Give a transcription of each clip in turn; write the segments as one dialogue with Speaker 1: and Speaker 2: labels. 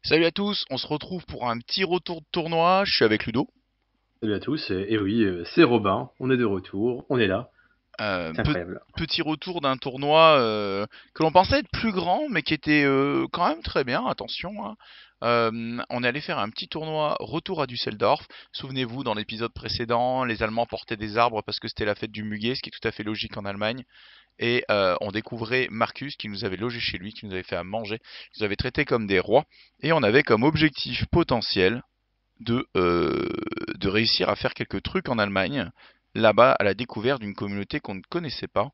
Speaker 1: Salut à tous, on se retrouve pour un petit retour de tournoi. Je suis avec Ludo.
Speaker 2: Salut à tous, et oui, c'est Robin, on est de retour, on est là,
Speaker 1: Euh,
Speaker 2: c'est
Speaker 1: pe-
Speaker 2: incroyable.
Speaker 1: Petit retour d'un tournoi que l'on pensait être plus grand, mais qui était quand même très bien. Attention, hein. On est allé faire un petit tournoi retour à Düsseldorf. Souvenez-vous, dans l'épisode précédent, les Allemands portaient des arbres parce que c'était la fête du muguet, ce qui est tout à fait logique en Allemagne. Et on découvrait Marcus qui nous avait logé chez lui, qui nous avait fait à manger, qui nous avait traités comme des rois. Et on avait comme objectif potentiel de, euh, de réussir à faire quelques trucs en Allemagne, là-bas, à la découverte d'une communauté qu'on ne connaissait pas.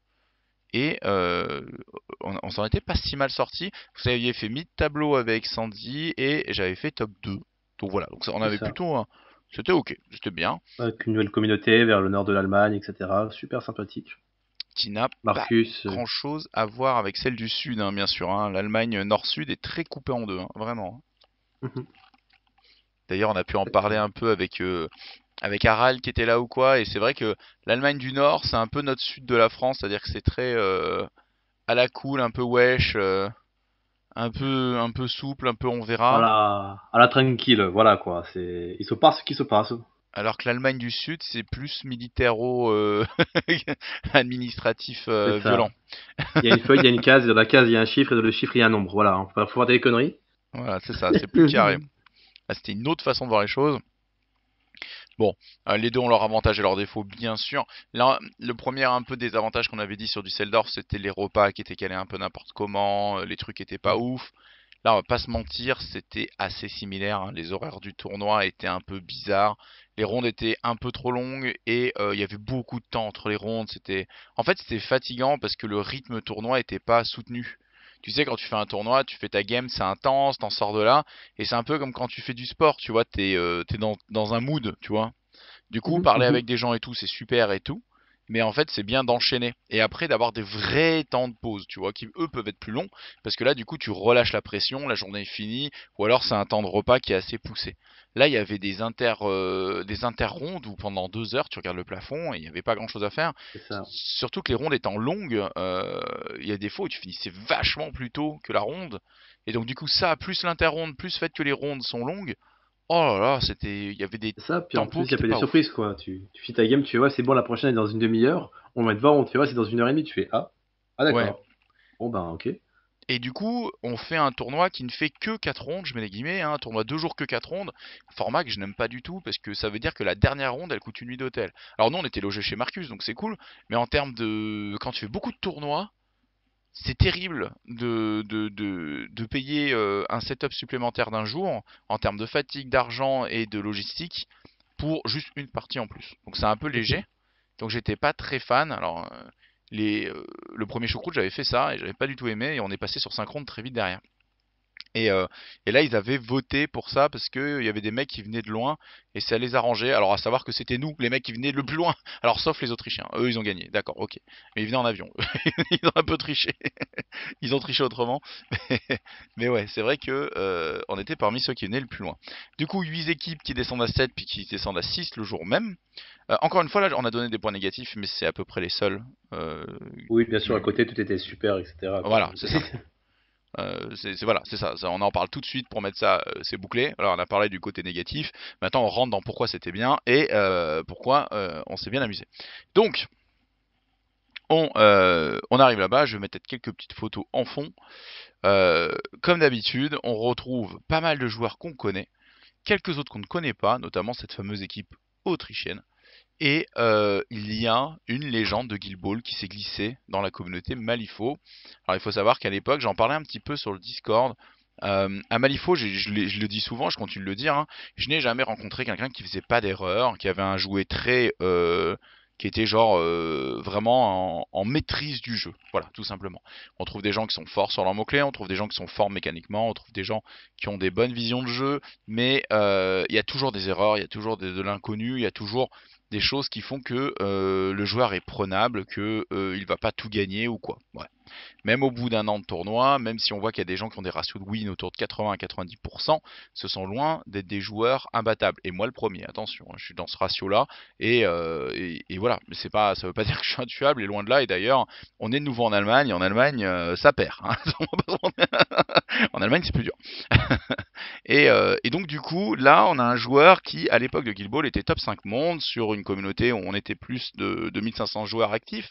Speaker 1: Et on s'en était pas si mal sorti. Vous aviez fait mid-tableau avec Sandy et j'avais fait top 2. Donc voilà, donc ça, on
Speaker 2: C'est
Speaker 1: avait
Speaker 2: ça.
Speaker 1: plutôt c'était ok, c'était bien.
Speaker 2: Avec une nouvelle communauté vers le nord de l'Allemagne, etc. Super sympathique.
Speaker 1: Qui n'a pas
Speaker 2: Marcus,
Speaker 1: grand chose à voir avec celle du sud, hein, bien sûr, hein. L'Allemagne nord-sud est très coupée en deux, hein, vraiment.
Speaker 2: mhm,
Speaker 1: D'ailleurs, on a pu en parler
Speaker 2: exactement.
Speaker 1: un peu avec Harald qui était là ou quoi, et c'est vrai que l'Allemagne du Nord, c'est un peu notre sud de la France, c'est-à-dire que c'est très à la cool, un peu wesh, un peu souple, un peu on verra,
Speaker 2: À la tranquille, voilà quoi, il se passe ce qui se passe.
Speaker 1: alors que l'Allemagne du Sud, c'est plus militaro administratif
Speaker 2: C'est
Speaker 1: violent.
Speaker 2: ça. Il y a une feuille, il y a une case, et dans la case il y a un chiffre, et dans le chiffre il y a un nombre, voilà, faut voir des conneries.
Speaker 1: Voilà, c'est ça, c'est plus carré. Ah, c'était une autre façon de voir les choses. Bon, les deux ont leurs avantages et leurs défauts, bien sûr. Là, le premier un peu des avantages qu'on avait dit sur Düsseldorf, c'était les repas qui étaient calés un peu n'importe comment, les trucs étaient pas ouf. Là, on va pas se mentir, c'était assez similaire, hein. Les horaires du tournoi étaient un peu bizarres. Les rondes étaient un peu trop longues et il y avait beaucoup de temps entre les rondes. En fait, c'était fatigant parce que le rythme tournoi était pas soutenu. Tu sais, quand tu fais un tournoi, tu fais ta game, c'est intense, t'en sors de là, et c'est un peu comme quand tu fais du sport, tu vois, t'es dans un mood, tu vois. Du coup,
Speaker 2: Mhm,
Speaker 1: parler
Speaker 2: mhm.
Speaker 1: avec des gens et tout, c'est super et tout. Mais en fait, c'est bien d'enchaîner. Et après, d'avoir des vrais temps de pause, tu vois, qui eux peuvent être plus longs. Parce que là, du coup, tu relâches la pression, la journée est finie. Ou alors, c'est un temps de repas qui est assez poussé. Là, il y avait des inter-rondes où pendant 2 heures, tu regardes le plafond et il n'y avait pas grand-chose à faire.
Speaker 2: C'est ça.
Speaker 1: Surtout que les rondes étant longues, il y a des fois où tu finissais vachement plus tôt que la ronde. Et donc, du coup, ça, plus l'inter-ronde, plus le fait que les rondes sont longues, oh là là, il y avait des
Speaker 2: C'est ça, puis en
Speaker 1: tempos
Speaker 2: plus il
Speaker 1: qui
Speaker 2: y a
Speaker 1: étaient
Speaker 2: pas des
Speaker 1: pas ouf.
Speaker 2: surprises quoi. Tu finis ta game, tu vois, c'est bon, la prochaine est dans une demi-heure, on va te voir, on te fait, ouais, c'est dans une heure et demie, tu fais, ah
Speaker 1: Ouais.
Speaker 2: d'accord. Bon ben ok.
Speaker 1: Et du coup, on fait un tournoi qui ne fait que 4 rondes, je mets les guillemets, hein, un tournoi 2 jours que 4 rondes, format que je n'aime pas du tout parce que ça veut dire que la dernière ronde elle coûte une nuit d'hôtel. Alors nous on était logés chez Marcus donc c'est cool, mais en termes de quand tu fais beaucoup de tournois, c'est terrible de payer un setup supplémentaire d'un jour en termes de fatigue, d'argent et de logistique pour juste une partie en plus. Donc c'est un peu
Speaker 2: Mhm.
Speaker 1: léger. Donc j'étais pas très fan. Alors le premier choucroute j'avais fait ça et j'avais pas du tout aimé et on est passé sur 5 rondes très vite derrière. Et, euh, et là, ils avaient voté pour ça parce que il y avait des mecs qui venaient de loin et ça les arrangeait. Alors, à savoir que c'était nous, les mecs qui venaient le plus loin. Alors, sauf les Autrichiens. Eux, ils ont gagné. D'accord, ok. Mais ils venaient en avion. Ils ont un peu triché. Ils ont triché autrement. Mais ouais, c'est vrai que on était parmi ceux qui venaient le plus loin. Du coup, 8 équipes qui descendent à 7 puis qui descendent à 6 le jour même. Encore une fois, là, on a donné des points négatifs, mais c'est à peu près les seuls. euh,
Speaker 2: Oui, bien sûr, à
Speaker 1: du...
Speaker 2: côté, tout était super, etc. quoi.
Speaker 1: Voilà, c'est ça. Voilà, c'est ça. On en parle tout de suite pour mettre ça, c'est bouclé. Alors on a parlé du côté négatif. Maintenant on rentre dans pourquoi c'était bien et pourquoi on s'est bien amusé. Donc on arrive là-bas. Je vais mettre quelques petites photos en fond. Comme d'habitude, on retrouve pas mal de joueurs qu'on connaît, quelques autres qu'on ne connaît pas, notamment cette fameuse équipe autrichienne. Et il y a une légende de Guild Ball qui s'est glissée dans la communauté Malifaux. Alors il faut savoir qu'à l'époque, j'en parlais un petit peu sur le Discord. À Malifaux, je le dis souvent, je continue de le dire, hein, je n'ai jamais rencontré quelqu'un qui faisait pas d'erreur, qui avait un jouet très, qui était genre vraiment en maîtrise du jeu. Voilà, tout simplement. On trouve des gens qui sont forts sur leurs mots-clés, on trouve des gens qui sont forts mécaniquement, on trouve des gens qui ont des bonnes visions de jeu, mais il y a toujours des erreurs, il y a toujours de l'inconnu, il y a toujours des choses qui font que le joueur est prenable, que il va pas tout gagner ou quoi. Ouais. Même au bout d'un an de tournoi, même si on voit qu'il y a des gens qui ont des ratios de win autour de 80 à 90%, ce sont loin d'être des joueurs imbattables. Et moi le premier, attention, hein, je suis dans ce ratio-là. Et voilà, mais c'est pas, ça veut pas dire que je suis intuable, et loin de là. Et d'ailleurs, on est de nouveau en Allemagne, et en Allemagne, ça perd, hein. En Allemagne, c'est plus dur. Et donc du coup, là, on a un joueur qui, à l'époque de Guild Ball, était top 5 monde sur une communauté où on était plus de 1500 joueurs actifs.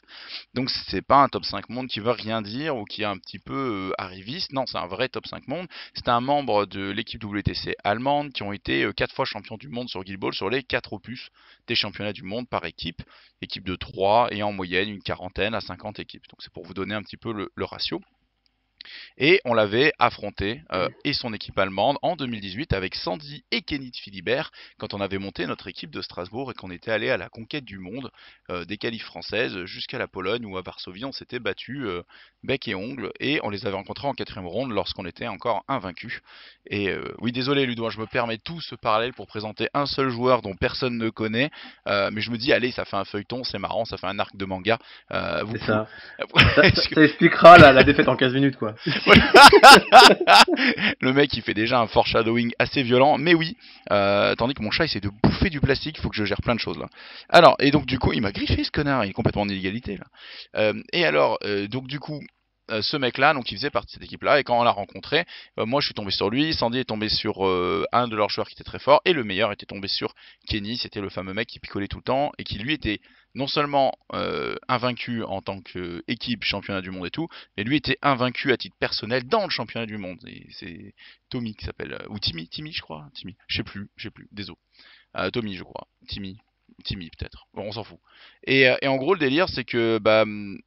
Speaker 1: Donc c'est pas un top 5 monde qui veut rien dire ou qui est un petit peu arriviste. Non, c'est un vrai top 5 monde. C'est un membre de l'équipe WTC allemande qui ont été 4 fois champions du monde sur Guild Ball sur les 4 opus des championnats du monde par équipe. Équipe de 3 et en moyenne une quarantaine à 50 équipes. Donc c'est pour vous donner un petit peu le ratio. Et on l'avait affronté, et son équipe allemande, en 2018 avec Sandy et Kenny de Philibert, quand on avait monté notre équipe de Strasbourg et qu'on était allé à la conquête du monde, des qualifs françaises jusqu'à la Pologne où à Varsovie on s'était battu bec et ongle, et on les avait rencontrés en 4ème ronde lorsqu'on était encore invaincus. Et oui, désolé Ludo, je me permets tout ce parallèle pour présenter un seul joueur dont personne ne connaît, mais je me dis allez, ça fait un feuilleton, c'est marrant, ça fait un arc de manga.
Speaker 2: C'est ça. Ça expliquera la défaite en 15 minutes, quoi.
Speaker 1: Le mec il fait déjà un foreshadowing assez violent, mais oui, tandis que mon chat essaie de bouffer du plastique, il faut que je gère plein de choses là. Alors, et donc du coup il m'a griffé ce connard, il est complètement en illégalité là. Et alors, donc du coup, ce mec-là, donc il faisait partie de cette équipe-là, et quand on l'a rencontré, moi je suis tombé sur lui, Sandy est tombé sur un de leurs joueurs qui était très fort, et le meilleur était tombé sur Kenny, c'était le fameux mec qui picolait tout le temps, et qui lui était non seulement invaincu en tant qu'équipe championnat du monde et tout, mais lui était invaincu à titre personnel dans le championnat du monde. Et c'est Tommy qui s'appelle, ou Timmy je crois, Timmy, je sais plus, désolé. Tommy je crois, Timmy peut-être, bon on s'en fout. Et en gros le délire c'est que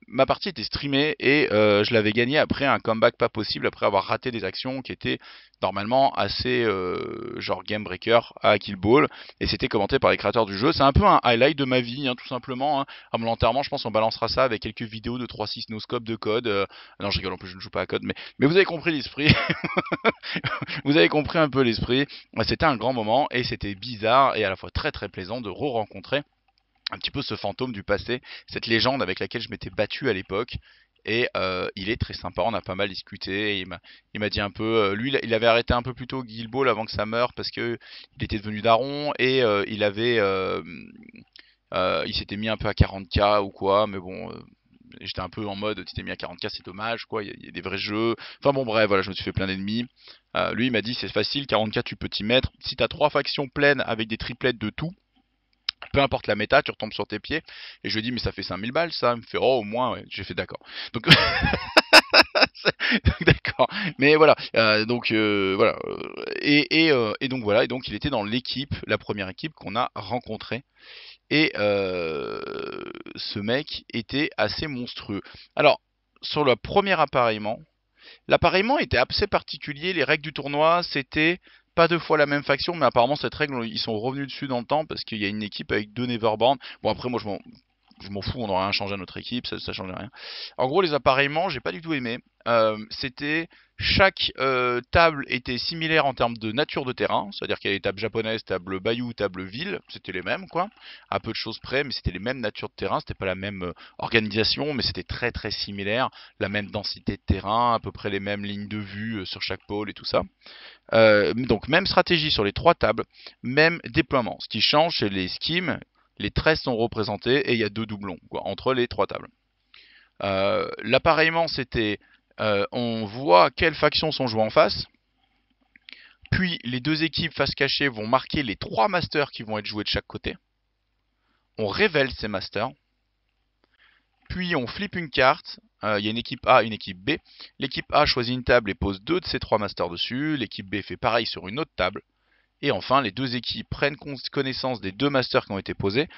Speaker 1: ma partie était streamée et je l'avais gagnée après un comeback pas possible, après avoir raté des actions qui étaient normalement assez genre game breaker à Kill Ball, et c'était commenté par les créateurs du jeu. C'est un peu un highlight de ma vie, hein, tout simplement, hein. À mon enterrement je pense on balancera ça avec quelques vidéos de 3-6 no-scope de code, non je rigole, en plus je ne joue pas à code, mais vous avez compris l'esprit. Vous avez compris un peu l'esprit. C'était un grand moment et c'était bizarre et à la fois très très plaisant de re-rencontrer un petit peu ce fantôme du passé, cette légende avec laquelle je m'étais battu à l'époque. Et il est très sympa, on a pas mal discuté. Il m'a dit un peu, lui il avait arrêté un peu plus tôt Guild Ball avant que ça meure parce que il était devenu daron et il s'était mis un peu à 40k ou quoi, mais bon, j'étais un peu en mode, tu t'es mis à 40k, c'est dommage, quoi, il y a des vrais jeux. Enfin bon, bref, voilà, je me suis fait plein d'ennemis. Lui, il m'a dit, c'est facile, 40k, tu peux t'y mettre. Si t'as 3 factions pleines avec des triplettes de tout, peu importe la méta, tu retombes sur tes pieds. Et je lui ai dit, mais ça fait 5000 balles, ça. Il me fait, oh, au moins, ouais. J'ai fait d'accord. Donc, d'accord. Mais voilà. Voilà. Et donc voilà. Et donc, il était dans l'équipe, la première équipe qu'on a rencontrée. Et ce mec était assez monstrueux. Alors, sur le premier appareillement, l'appareillement était assez particulier. Les règles du tournoi, c'était pas 2 fois la même faction, mais apparemment cette règle, ils sont revenus dessus dans le temps parce qu'il y a une équipe avec 2 Neverborn. Bon, après, moi, je m'en fous, on n'aura rien changé à notre équipe, ça change rien. En gros, les appareillements, j'ai pas du tout aimé. C'était chaque table était similaire en termes de nature de terrain, c'est-à-dire qu'il y avait des tables japonaises, table bayou, table ville, c'était les mêmes quoi, à peu de choses près, mais c'était les mêmes natures de terrain, c'était pas la même organisation, mais c'était très très similaire, la même densité de terrain, à peu près les mêmes lignes de vue sur chaque pôle et tout ça. Donc même stratégie sur les 3 tables, même déploiement. Ce qui change, c'est les schemes, les 13 sont représentés et il y a 2 doublons quoi, entre les 3 tables. L'appareillement, c'était on voit quelles factions sont jouées en face, puis les 2 équipes face cachée vont marquer les 3 masters qui vont être joués de chaque côté. On révèle ces masters, puis on flippe une carte. Il y a une équipe A, une équipe B. L'équipe A choisit une table et pose 2 de ses 3 masters dessus. L'équipe B fait pareil sur une autre table. Et enfin, les 2 équipes prennent connaissance des 2 masters qui ont été posés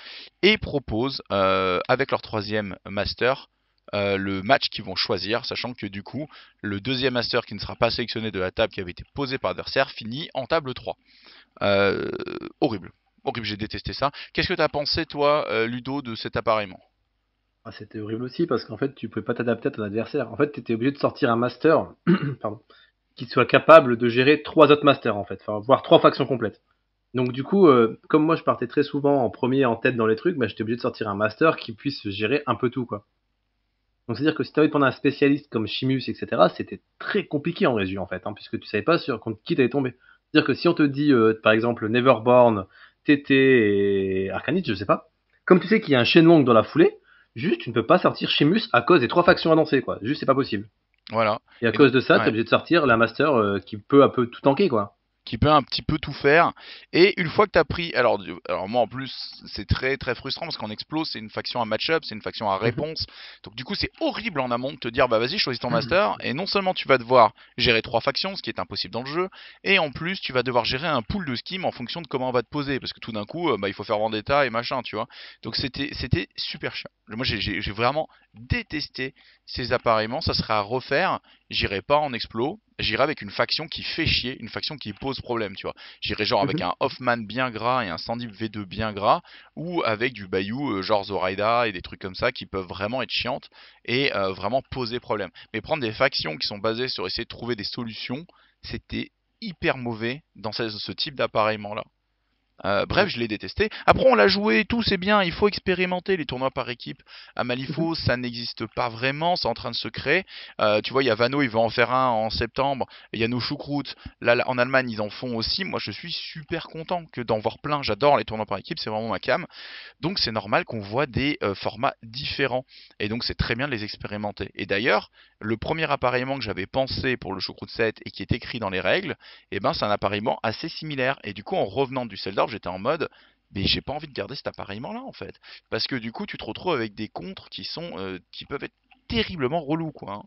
Speaker 1: et proposent, avec leur 3e master, le match qu'ils vont choisir, sachant que du coup, le 2e master qui ne sera pas sélectionné de la table qui avait été posée par l'adversaire finit en table 3. Horrible. Horrible, j'ai détesté ça. Qu'est-ce que tu as pensé, toi, Ludo, de cet appareillement?
Speaker 2: Ah, c'était horrible aussi parce qu'en fait, tu pouvais pas t'adapter à ton adversaire. En fait, tu étais obligé de sortir un master pardon, qui soit capable de gérer 3 autres masters, en fait, enfin, voire 3 factions complètes. Donc, du coup, comme moi je partais très souvent en premier en tête dans les trucs, bah, j'étais obligé de sortir un master qui puisse gérer un peu tout, quoi. Donc, c'est-à-dire que si tu avais prendre un spécialiste comme Chimus, etc., c'était très compliqué en résumé, en fait, hein, puisque tu savais pas contre qui t'allais tomber. C'est-à-dire que si on te dit, par exemple, Neverborn, TT et Arcanite, je sais pas, comme tu sais qu'il y a un Shenlong dans la foulée, juste tu ne peux pas sortir Chimus à cause des 3 factions annoncées, quoi. Juste c'est pas possible.
Speaker 1: Voilà.
Speaker 2: Et à cause de ça,
Speaker 1: ouais.
Speaker 2: t'es obligé de sortir la master qui peut un peu tout tanker, quoi.
Speaker 1: qui peut un petit peu tout faire. Et une fois que tu as pris, alors moi en plus c'est très très frustrant parce qu'en Explo c'est une faction à match-up, c'est une faction à
Speaker 2: Mhm.
Speaker 1: réponse. Donc du coup c'est horrible en amont de te dire bah vas-y choisis ton master et non seulement tu vas devoir gérer trois factions, ce qui est impossible dans le jeu, et en plus tu vas devoir gérer un pool de schemes en fonction de comment on va te poser parce que tout d'un coup bah, il faut faire Vendetta et machin tu vois. Donc c'était super chiant. Moi j'ai vraiment détesté ces appareillements, ça serait à refaire. J'irai pas en explo, j'irai avec une faction qui fait chier, une faction qui pose problème, tu vois. J'irai genre avec
Speaker 2: Mhm.
Speaker 1: un Hoffman bien gras et un Sandeep V2 bien gras, ou avec du Bayou genre Zoraida et des trucs comme ça qui peuvent vraiment être chiantes et vraiment poser problème. Mais prendre des factions qui sont basées sur essayer de trouver des solutions, c'était hyper mauvais dans ce type d'appareillement là. Bref,
Speaker 2: Ouais.
Speaker 1: je l'ai détesté. Après, on l'a joué et tout, c'est bien. Il faut expérimenter les tournois par équipe. À
Speaker 2: Mhm.
Speaker 1: Malifaux, ça n'existe pas vraiment. C'est en train de se créer. Tu vois, il y a Vano, il va en faire un en septembre. Il y a nos choucroutes. Là, en Allemagne, ils en font aussi. Moi, je suis super content que d'en voir plein. J'adore les tournois par équipe. C'est vraiment ma cam. Donc c'est normal qu'on voit des formats différents. Et donc c'est très bien de les expérimenter. Et d'ailleurs, le premier appareillement que j'avais pensé pour le Choucroute 7 et qui est écrit dans les règles, eh ben, c'est un appareillement assez similaire. Et du coup, en revenant du Seldorf, j'étais en mode, mais j'ai pas envie de garder cet appareillement-là en fait. Parce que du coup, tu te retrouves avec des contres qui peuvent être terriblement relous, quoi, hein.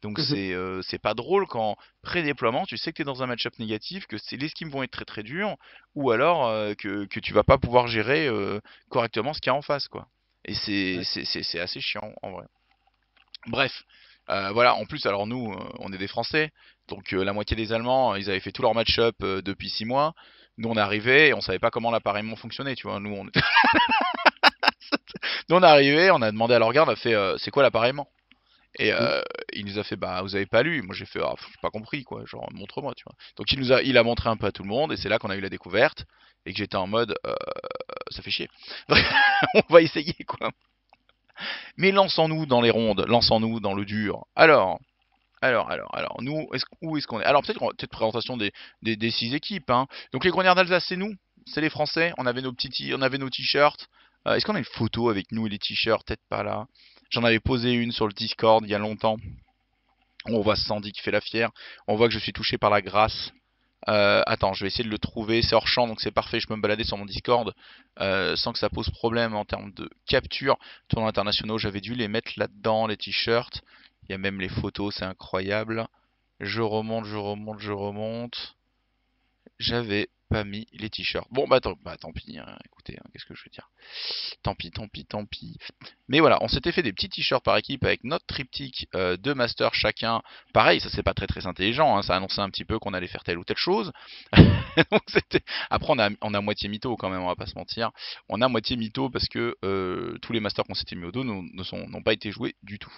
Speaker 1: Donc
Speaker 2: Mhm.
Speaker 1: c'est pas drôle quand pré-déploiement, tu sais que tu es dans un match-up négatif, que les schemes vont être très très durs, ou alors que tu vas pas pouvoir gérer correctement ce qu'il y a en face, quoi. Et
Speaker 2: Ouais.
Speaker 1: c'est assez chiant en vrai. Bref, voilà. En plus, alors nous, on est des Français, donc la moitié des Allemands, ils avaient fait tout leur match-up depuis 6 mois. Nous, on arrivait et on savait pas comment l'appareillement fonctionnait, tu vois. Nous, on est arrivé, on a demandé à l'organe, on a fait, c'est quoi l'appareillement? Et
Speaker 2: Mhm.
Speaker 1: il nous a fait, bah, vous avez pas lu. Moi, j'ai fait, ah, j'ai pas compris, quoi. Genre, montre-moi, tu vois. Donc, il a montré un peu à tout le monde, et c'est là qu'on a eu la découverte, et que j'étais en mode, ça fait chier. On va essayer, quoi. Mais lançons-nous dans les rondes, lançons-nous dans le dur. Alors, nous, où est-ce qu'on est? Alors, peut-être présentation des six équipes, hein. Donc, les Grognards d'Alsace, c'est nous, c'est les Français. On avait nos t-shirts. Est-ce qu'on a une photo avec nous et les t-shirts? Peut-être pas là. J'en avais posé une sur le Discord il y a longtemps. On voit Sandy qui fait la fière. On voit que je suis touché par la grâce. Attends, je vais essayer de le trouver. C'est hors champ, donc c'est parfait. Je peux me balader sur mon Discord sans que ça pose problème en termes de capture. Tournois internationaux, j'avais dû les mettre là-dedans, les t-shirts. Il y a même les photos, c'est incroyable. Je remonte, je remonte. J'avais pas mis les t-shirts. Bon, bah tant pis, hein. Écoutez, hein, qu'est-ce que je veux dire? Tant pis, tant pis, tant pis. Mais voilà, on s'était fait des petits t-shirts par équipe avec notre triptyque de master chacun. Pareil, ça c'est pas très très intelligent, hein, ça annonçait un petit peu qu'on allait faire telle ou telle chose. Donc après on a moitié mytho quand même, on va pas se mentir. On a moitié mytho parce que tous les masters qu'on s'était mis au dos n'ont pas été joués du tout.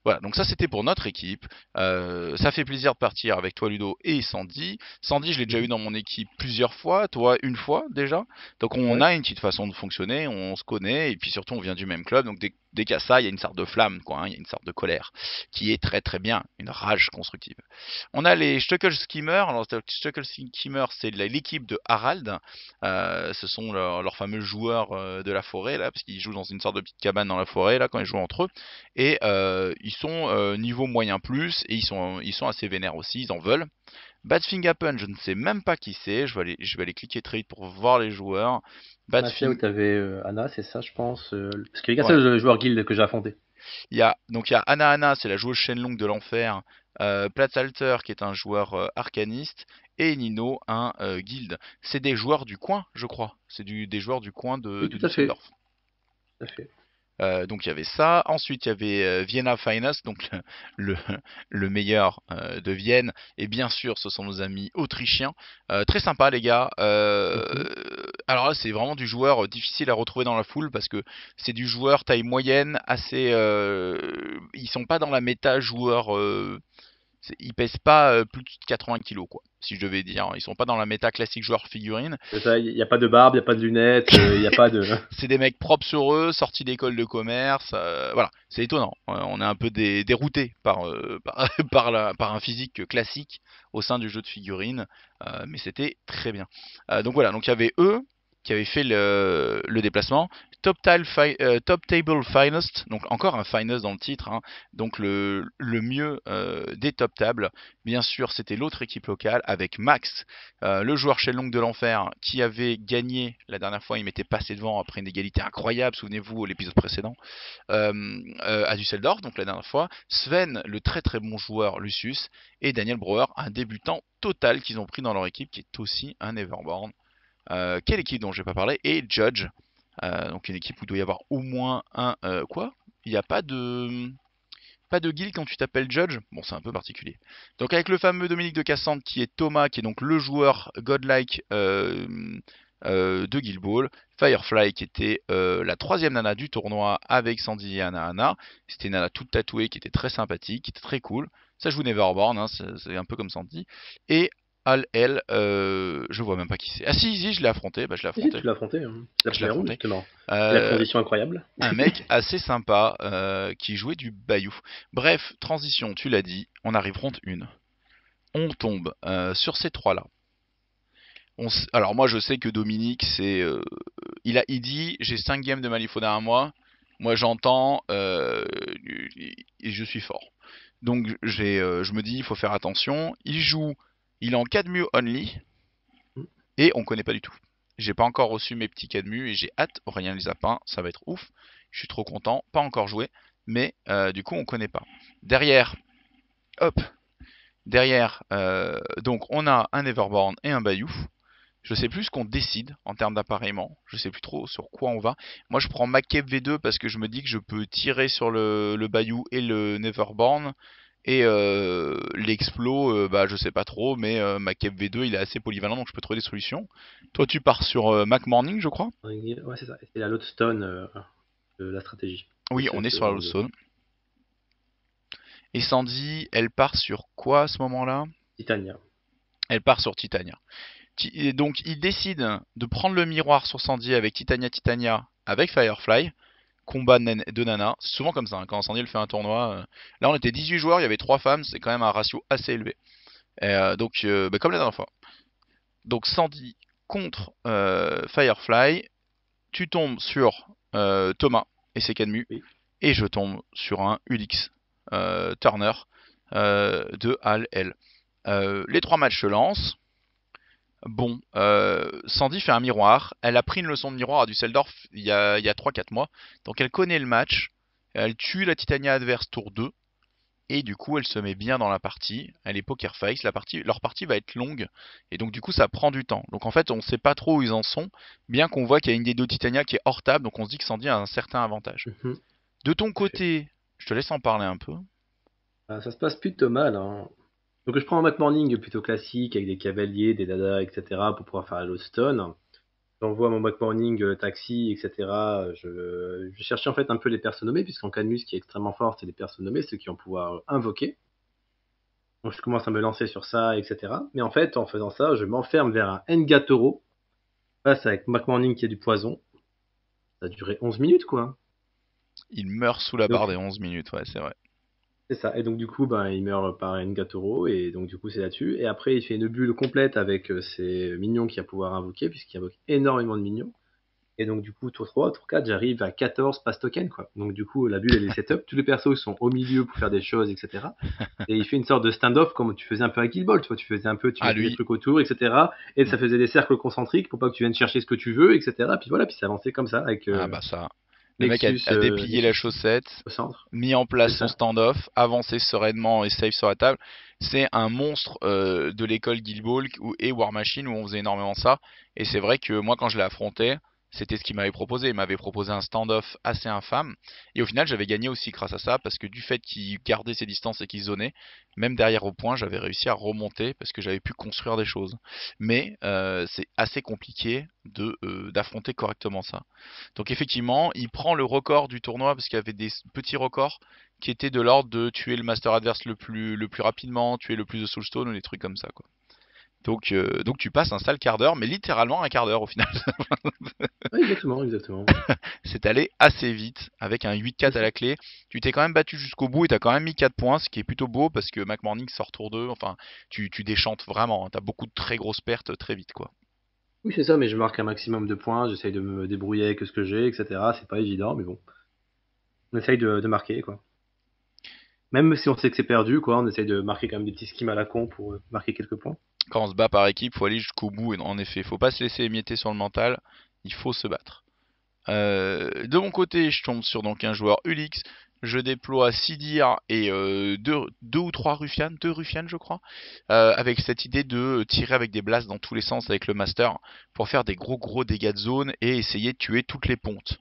Speaker 1: Voilà, donc ça c'était pour notre équipe. Ça fait plaisir de partir avec toi Ludo et Sandy. Sandy, je l'ai déjà eu
Speaker 2: Mhm.
Speaker 1: dans mon équipe plusieurs fois, toi une fois déjà. Donc on
Speaker 2: Ouais.
Speaker 1: a une petite façon de fonctionner, on se connaît, et puis surtout on vient du même club, donc dès qu'il y a ça, il y a une sorte de flamme, quoi, hein, il y a une sorte de colère, qui est très très bien, une rage constructive. On a les Stuckle Skimmers, alors Stuckle Skimmers c'est l'équipe de Harald, ce sont leurs fameux joueurs de la forêt, là, parce qu'ils jouent dans une sorte de petite cabane dans la forêt, là, quand ils jouent entre eux, et ils sont niveau moyen plus, et ils sont assez vénères aussi, ils en veulent. Badfing Happen, je ne sais même pas qui c'est. Je vais aller cliquer très vite pour voir les joueurs.
Speaker 2: Ah, c'est là où
Speaker 1: Badfing,
Speaker 2: t'avais Anna, c'est ça, je pense. Parce qu'il y a qu'un
Speaker 1: ouais.
Speaker 2: seul joueur guild que j'ai affronté.
Speaker 1: Donc il y a Anna Anna, c'est la joueuse Shenlong de l'enfer. Platzhalter, qui est un joueur arcaniste. Et Nino, un guild. C'est des joueurs du coin, je crois. Des joueurs du coin
Speaker 2: Oui,
Speaker 1: de
Speaker 2: tout à fait.
Speaker 1: Düsseldorf.
Speaker 2: Tout à fait.
Speaker 1: Donc il y avait ça. Ensuite il y avait Vienna Finest, donc le, le meilleur de Vienne. Et bien sûr, ce sont nos amis autrichiens. Très sympa les gars.
Speaker 2: Mhm.
Speaker 1: Alors là, c'est vraiment du joueur difficile à retrouver dans la foule parce que c'est du joueur taille moyenne, assez. Ils sont pas dans la méta joueur. Ils pèsent pas plus de 80 kilos quoi. Si je devais dire, ils sont pas dans la méta classique joueur figurine.
Speaker 2: C'est ça, il n'y a pas de barbe, il n'y a pas de lunettes, il n'y a pas de.
Speaker 1: C'est des mecs propres sur eux, sortis d'école de commerce. Voilà, c'est étonnant. On est un peu dérouté par un physique classique au sein du jeu de figurines, mais c'était très bien. Donc voilà, donc il y avait eux qui avaient fait le déplacement. Top Table Finest, donc encore un Finest dans le titre, hein, donc le mieux des top tables. Bien sûr, c'était l'autre équipe locale avec Max, le joueur Shenlong de l'enfer, qui avait gagné la dernière fois. Il m'était passé devant après une égalité incroyable, souvenez-vous, l'épisode précédent, à Düsseldorf, donc la dernière fois. Sven, le très très bon joueur Lucius, et Daniel Brouwer, un débutant total qu'ils ont pris dans leur équipe, qui est aussi un Everborn. Quelle équipe dont je n'ai pas parlé, et Judge, donc une équipe où il doit y avoir au moins un... quoi? Il n'y a pas de guild quand tu t'appelles Judge? Bon, c'est un peu particulier. Donc avec le fameux Dominique de Cassandre qui est Thomas, qui est donc le joueur godlike de Guild Ball. Firefly qui était la troisième nana du tournoi avec Sandy et Anna. C'était une nana toute tatouée qui était très sympathique, qui était très cool. Ça joue Neverborn, hein, c'est un peu comme Sandy. Et Al L, je vois même pas qui c'est. Ah si, je l'ai affronté, bah je l'ai
Speaker 2: Si,
Speaker 1: affronté.
Speaker 2: tu l'as affronté. Hein. C'est la
Speaker 1: Je l'ai
Speaker 2: première round,
Speaker 1: affronté.
Speaker 2: justement. La transition incroyable.
Speaker 1: Un mec assez sympa qui jouait du bayou. Bref, transition, tu l'as dit, on arrive round 1. On tombe sur ces trois-là. Alors moi je sais que Dominique, il dit j'ai 5 games de Malifaux derrière moi. Moi j'entends et je suis fort. Donc je me dis il faut faire attention. Il est en Cadmu only et on connaît pas du tout. J'ai pas encore reçu mes petits Cadmu et j'ai hâte. Aurélien les a peints, ça va être ouf. Je suis trop content, pas encore joué, mais du coup on connaît pas. Derrière, hop, donc on a un Everborn et un Bayou. Je sais plus ce qu'on décide en termes d'appareillement. Je sais plus trop sur quoi on va. Moi, je prends MacCabe V2 parce que je me dis que je peux tirer sur le Bayou et le Neverborn. Et l'explo, bah je sais pas trop, mais MacCabe V2 il est assez polyvalent donc je peux trouver des solutions. Toi, tu pars sur Mac Morning, je crois?
Speaker 2: Ouais, c'est ça. C'est la Lodestone de la stratégie.
Speaker 1: Oui, on est sur la Lodestone. Et Sandy, elle part sur quoi à ce moment-là?
Speaker 2: Titania.
Speaker 1: Elle part sur Titania. Donc il décide de prendre le miroir sur Sandy avec Titania, avec Firefly. Combat de Nana, c'est souvent comme ça, hein, quand Sandy elle fait un tournoi. Là on était 18 joueurs, il y avait 3 femmes, c'est quand même un ratio assez élevé. Donc bah, comme la dernière fois. Donc Sandy contre Firefly, tu tombes sur Thomas et ses Cadmu,
Speaker 2: Oui.
Speaker 1: et je tombe sur un Ulix Turner de Hal L. Les 3 matchs se lancent. Bon, Sandy fait un miroir. Elle a pris une leçon de miroir à Düsseldorf il y a 3-4 mois. Donc elle connaît le match. Elle tue la Titania adverse tour 2. Et du coup, elle se met bien dans la partie. Elle est poker face. Leur partie va être longue. Et donc du coup, ça prend du temps. Donc en fait, on ne sait pas trop où ils en sont. Bien qu'on voit qu'il y a une des deux Titania qui est hors table. Donc on se dit que Sandy a un certain avantage. De ton côté, je te laisse en parler un peu.
Speaker 2: Ça se passe plutôt mal. Hein. Donc je prends un Mac Morning plutôt classique avec des cavaliers, des dadas, etc. pour pouvoir faire la Lodestone. J'envoie mon Mac Morning taxi, etc. Je cherchais en fait un peu les persos nommés, puisqu'en Canmus, ce qui est extrêmement fort, c'est les persos nommés, ceux qui vont pouvoir invoquer. Donc je commence à me lancer sur ça, etc. Mais en fait, en faisant ça, je m'enferme vers un Ngatoro, face avec Mac Morning qui est du poison. Ça a duré 11 minutes, quoi.
Speaker 1: Il meurt sous la barre
Speaker 2: Donc,
Speaker 1: des 11 minutes, ouais, c'est vrai.
Speaker 2: c'est ça. Et donc du coup, ben, il meurt par Ngatoro, et donc du coup c'est là-dessus. Et après, il fait une bulle complète avec ses minions qu'il va pouvoir invoquer, puisqu'il invoque énormément de minions. Et donc du coup, tour 3, tour 4, j'arrive à 14 pass tokens, quoi. Donc du coup, la bulle elle est setup, tous les persos sont au milieu pour faire des choses, etc. Et il fait une sorte de stand-off comme tu faisais un peu à Guild Ball, tu vois, tu mettais des trucs autour, etc. Et ça faisait des cercles concentriques pour pas que tu viennes chercher ce que tu veux, etc. Puis voilà, puis ça avançait comme ça avec
Speaker 1: Ah bah ça. Le mec
Speaker 2: Nexus,
Speaker 1: a déplié la
Speaker 2: Nexus
Speaker 1: chaussette,
Speaker 2: au centre.
Speaker 1: mis en
Speaker 2: C'est
Speaker 1: place son
Speaker 2: ça.
Speaker 1: stand-off, avancé sereinement et safe sur la table. C'est un monstre de l'école Guild Ball et War Machine où on faisait énormément ça. Et c'est vrai que moi quand je l'ai affronté, c'était ce qu'il m'avait proposé. Il m'avait proposé un stand-off assez infâme. Et au final, j'avais gagné aussi grâce à ça, parce que du fait qu'il gardait ses distances et qu'il zonait, même derrière au point, j'avais réussi à remonter parce que j'avais pu construire des choses. Mais c'est assez compliqué d'affronter correctement ça. Donc effectivement, il prend le record du tournoi parce qu'il y avait des petits records qui étaient de l'ordre de tuer le master adverse le plus rapidement, tuer le plus de soulstone ou des trucs comme ça, quoi. Donc tu passes un sale quart d'heure, mais littéralement un quart d'heure au final.
Speaker 2: Ouais, exactement, exactement.
Speaker 1: C'est allé assez vite avec un 8-4 à la clé. Tu t'es quand même battu jusqu'au bout et t'as quand même mis 4 points, ce qui est plutôt beau parce que McMorning sort tour 2. Enfin, tu déchantes vraiment, hein. T'as beaucoup de très grosses pertes très vite, quoi.
Speaker 2: Oui, c'est ça, mais je marque un maximum de points, j'essaye de me débrouiller avec ce que j'ai, etc. C'est pas évident, mais bon. On essaye de marquer, quoi. Même si on sait que c'est perdu, quoi, on essaye de marquer quand même des petits schemes à la con pour marquer quelques points.
Speaker 1: Quand on se bat par équipe, faut aller jusqu'au bout, et en effet, faut pas se laisser émietter sur le mental, il faut se battre. De mon côté, je tombe sur donc un joueur Ulix. Je déploie Sidir et deux ou trois Ruffian, deux Ruffian je crois, avec cette idée de tirer avec des blasts dans tous les sens avec le Master pour faire des gros dégâts de zone et essayer de tuer toutes les pontes.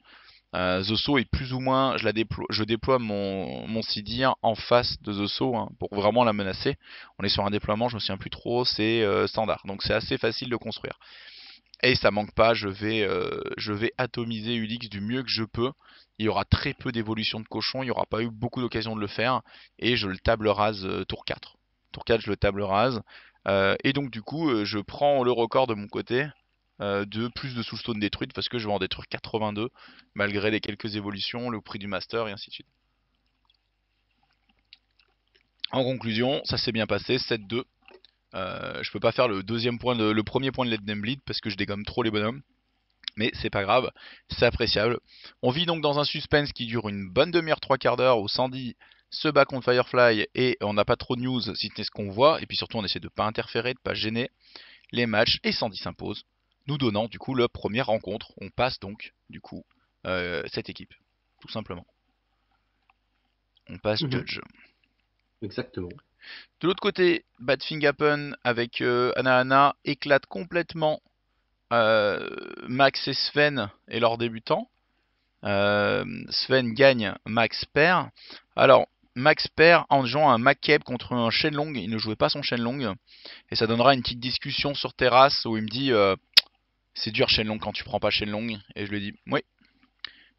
Speaker 1: Zoso est plus ou moins, je déploie mon Sidir en face de Zoso hein, pour vraiment la menacer. On est sur un déploiement, je me souviens plus trop, c'est standard, donc c'est assez facile de construire. Et ça manque pas, je vais atomiser Ulix du mieux que je peux. Il y aura très peu d'évolution de cochon, il n'y aura pas eu beaucoup d'occasion de le faire. Et je le table rase tour 4. Tour 4, je le table rase. Et donc du coup, je prends le record de mon côté de plus de soulstone détruites parce que je vais en détruire 82 malgré les quelques évolutions, le prix du master et ainsi de suite. En conclusion, ça s'est bien passé, 7-2. Je peux pas faire le premier point de Let Them Bleed parce que je dégomme trop les bonhommes. Mais c'est pas grave, c'est appréciable. On vit donc dans un suspense qui dure une bonne demi-heure, trois quarts d'heure, où Sandy se bat contre Firefly et on n'a pas trop de news si ce n'est ce qu'on voit, et puis surtout on essaie de pas interférer, de pas gêner les matchs, et Sandy s'impose, nous donnant du coup la première rencontre. On passe donc du coup cette équipe, tout simplement. On passe Judge.
Speaker 2: Exactement.
Speaker 1: De l'autre côté, Bad Thing Happen avec Anahana éclate complètement Max et Sven et leurs débutants. Sven gagne, Max perd. Alors, Max perd en jouant un Makeb contre un Shenlong. Il ne jouait pas son Shenlong. Et ça donnera une petite discussion sur terrasse où il me dit c'est dur Shenlong quand tu prends pas Shenlong. Et je lui dis oui,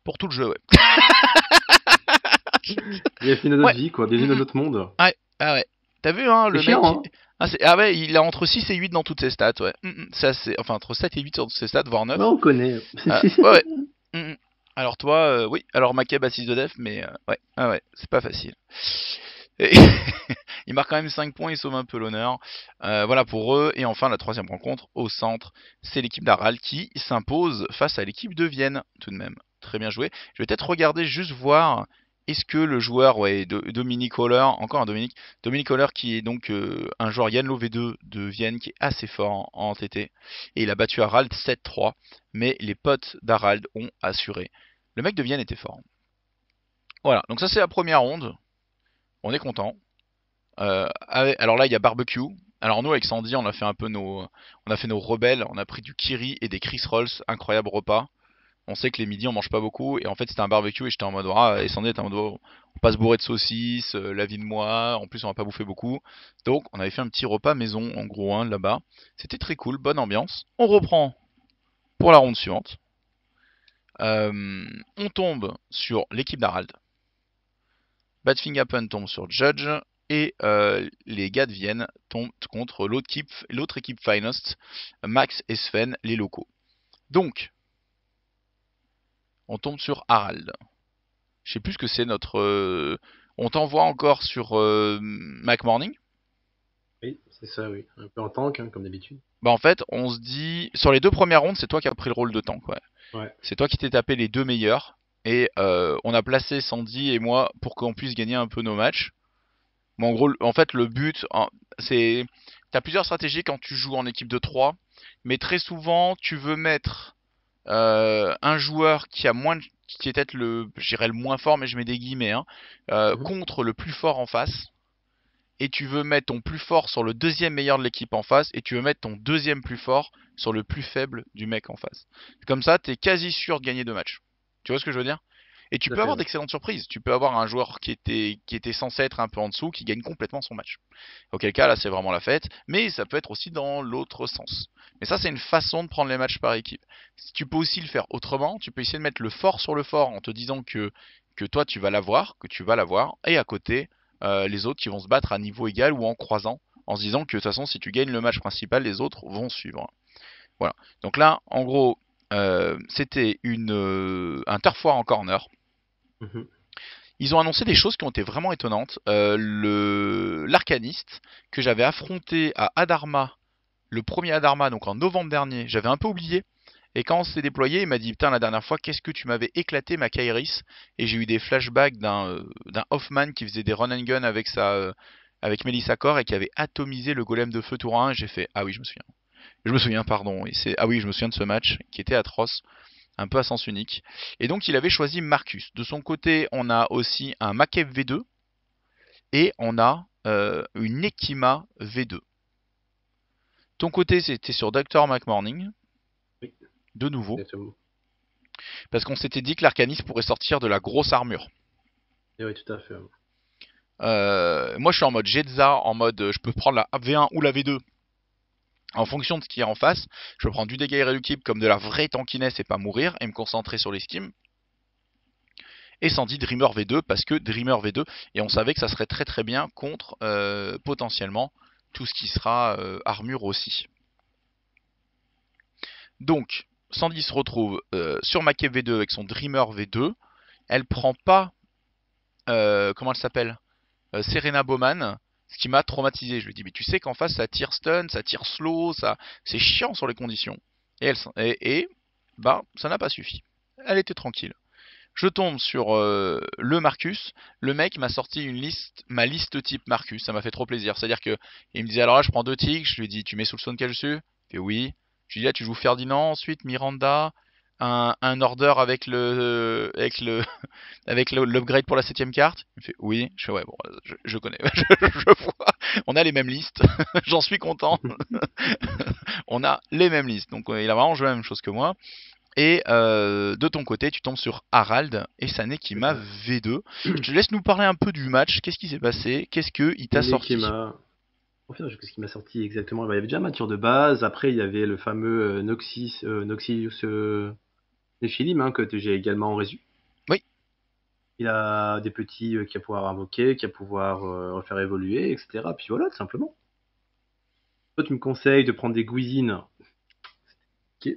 Speaker 1: pour tout le jeu, ouais.
Speaker 2: Il a fini notre
Speaker 1: Ouais.
Speaker 2: vie, quoi, des de notre monde.
Speaker 1: Ouais, ah ouais. T'as vu, hein,
Speaker 2: C'est
Speaker 1: le
Speaker 2: chiant,
Speaker 1: mec.
Speaker 2: hein.
Speaker 1: Ah ouais, il a entre 6 et 8 dans toutes ses stats, ouais. Ça, c'est... Enfin, entre 7 et 8 sur ses stats, voire 9.
Speaker 2: Ouais, on connaît.
Speaker 1: Ouais, ouais. Alors toi, oui. Alors Makeb a 6 de def, mais ouais, ah ouais, c'est pas facile. Et il marque quand même 5 points, il sauve un peu l'honneur. Voilà pour eux. Et enfin, la troisième rencontre, au centre, c'est l'équipe d'Aral qui s'impose face à l'équipe de Vienne, tout de même. Très bien joué. Je vais peut-être regarder, juste voir, est-ce que le joueur, ouais, Dominique Holler, encore un Dominique Holler qui est donc un joueur Yanlo V2 de Vienne qui est assez fort en TT. Et il a battu Harald 7-3, mais les potes d'Harald ont assuré. Le mec de Vienne était fort. Voilà, donc ça c'est la première ronde. On est content. Alors là, il y a barbecue. Alors nous, avec Sandy, on a fait un peu on a fait nos rebelles. On a pris du kiri et des Chris Rolls, incroyable repas. On sait que les midis, on mange pas beaucoup. Et en fait, c'était un barbecue et j'étais en mode, ah, et Sandy était en mode, oh, on passe bourré de saucisses, la vie de moi. En plus, on va pas bouffer beaucoup. Donc, on avait fait un petit repas maison, en gros, hein, là-bas. C'était très cool, bonne ambiance. On reprend pour la ronde suivante. On tombe sur l'équipe d'Harald. Badfing Happen tombe sur Judge. Et les gars de Vienne tombent contre l'autre équipe Finest, Max et Sven, les locaux. Donc, on tombe sur Harald. Je sais plus ce que c'est notre... On t'envoie encore sur Mac Morning.
Speaker 2: Oui, c'est ça, oui. Un peu en tank, hein, comme d'habitude.
Speaker 1: Bah en fait, on se dit... Sur les deux premières rondes, c'est toi qui as pris le rôle de tank, ouais.
Speaker 2: Ouais.
Speaker 1: C'est toi qui t'es tapé les deux meilleurs. Et on a placé Sandy et moi pour qu'on puisse gagner un peu nos matchs. Mais en gros, en fait, le but, c'est... T'as plusieurs stratégies quand tu joues en équipe de 3. Mais très souvent, tu veux mettre un joueur qui a moins... qui est peut-être je dirais le moins fort, mais je mets des guillemets, hein, contre le plus fort en face. Et tu veux mettre ton plus fort sur le deuxième meilleur de l'équipe en face. Et tu veux mettre ton deuxième plus fort sur le plus faible du mec en face. Comme ça, t'es quasi sûr de gagner deux matchs. Tu vois ce que je veux dire? Et tu
Speaker 2: Tout à
Speaker 1: peux
Speaker 2: fait,
Speaker 1: avoir
Speaker 2: ouais.
Speaker 1: d'excellentes surprises. Tu peux avoir un joueur qui était censé être un peu en dessous, qui gagne complètement son match. Auquel cas, là, c'est vraiment la fête. Mais ça peut être aussi dans l'autre sens. Mais ça, c'est une façon de prendre les matchs par équipe. Tu peux aussi le faire autrement. Tu peux essayer de mettre le fort sur le fort en te disant que toi, tu vas l'avoir, que tu vas l'avoir. Et à côté, les autres qui vont se battre à niveau égal ou en croisant. En se disant que de toute façon, si tu gagnes le match principal, les autres vont suivre. Voilà. Donc là, en gros, c'était un turf war en corner. Ils ont annoncé des choses qui ont été vraiment étonnantes. L'arcaniste que j'avais affronté à Adharma le premier Adharma, donc en novembre dernier, j'avais un peu oublié. Et quand on s'est déployé, il m'a dit putain la dernière fois qu'est-ce que tu m'avais éclaté ma Kairis. Et j'ai eu des flashbacks d'un Hoffman qui faisait des run and gun avec avec Melissa Core et qui avait atomisé le golem de feu tour 1. Et j'ai fait ah oui je me souviens. Je me souviens pardon. Et c'est ah oui je me souviens de ce match qui était atroce, un peu à sens unique. Et donc il avait choisi Marcus. De son côté on a aussi un Makev V2 et on a une Nekima V2. Ton côté c'était sur Dr. McMorning.
Speaker 2: Oui,
Speaker 1: De nouveau.
Speaker 2: exactement.
Speaker 1: Parce qu'on s'était dit que l'Arcanis pourrait sortir de la grosse armure.
Speaker 2: Et oui, tout à fait.
Speaker 1: Moi je suis en mode Jetza, en mode je peux prendre la V1 ou la V2 en fonction de ce qu'il y a en face. Je peux prendre du dégât irréductible comme de la vraie tankiness et pas mourir et me concentrer sur les skims. Et Sandy Dreamer V2 parce que Dreamer V2 et on savait que ça serait très très bien contre potentiellement tout ce qui sera armure aussi. Donc Sandy se retrouve sur Makev V2 avec son Dreamer V2. Elle prend pas comment elle s'appelle, Serena Bowman, ce qui m'a traumatisé. Je lui ai dit, mais tu sais qu'en face ça tire stun, ça tire slow, c'est chiant sur les conditions. Et bah, ça n'a pas suffi. Elle était tranquille. Je tombe sur le Marcus. Le mec m'a sorti ma liste type Marcus. Ça m'a fait trop plaisir. C'est-à-dire que il me disait alors là, je prends 2 tigres. Je lui ai dit, tu mets sous le Stone dessus? Il fait oui. Je lui ai dit là, tu joues Ferdinand, ensuite Miranda, un order avec l'upgrade pour la 7ème carte. Il me fait oui. Je fais ouais, bon, je connais. Je vois. On a les mêmes listes. J'en suis content. On a les mêmes listes. Donc il a vraiment joué la même chose que moi. Et de ton côté, tu tombes sur Harald et sa Nekima V2. Je te laisse nous parler un peu du match. Qu'est-ce qui s'est passé? Qu'est-ce qu'il t'a sorti?
Speaker 2: Qu'est-ce qui m'a sorti exactement? Il y avait déjà un mature de base. Après, il y avait le fameux Noxilius Nephilim que j'ai également en résu.
Speaker 1: Oui.
Speaker 2: Il a des petits qu'il va pouvoir invoquer, qu'il va pouvoir refaire évoluer, etc. Puis voilà, tout simplement. Toi, tu me conseilles de prendre des Guisines. Ok.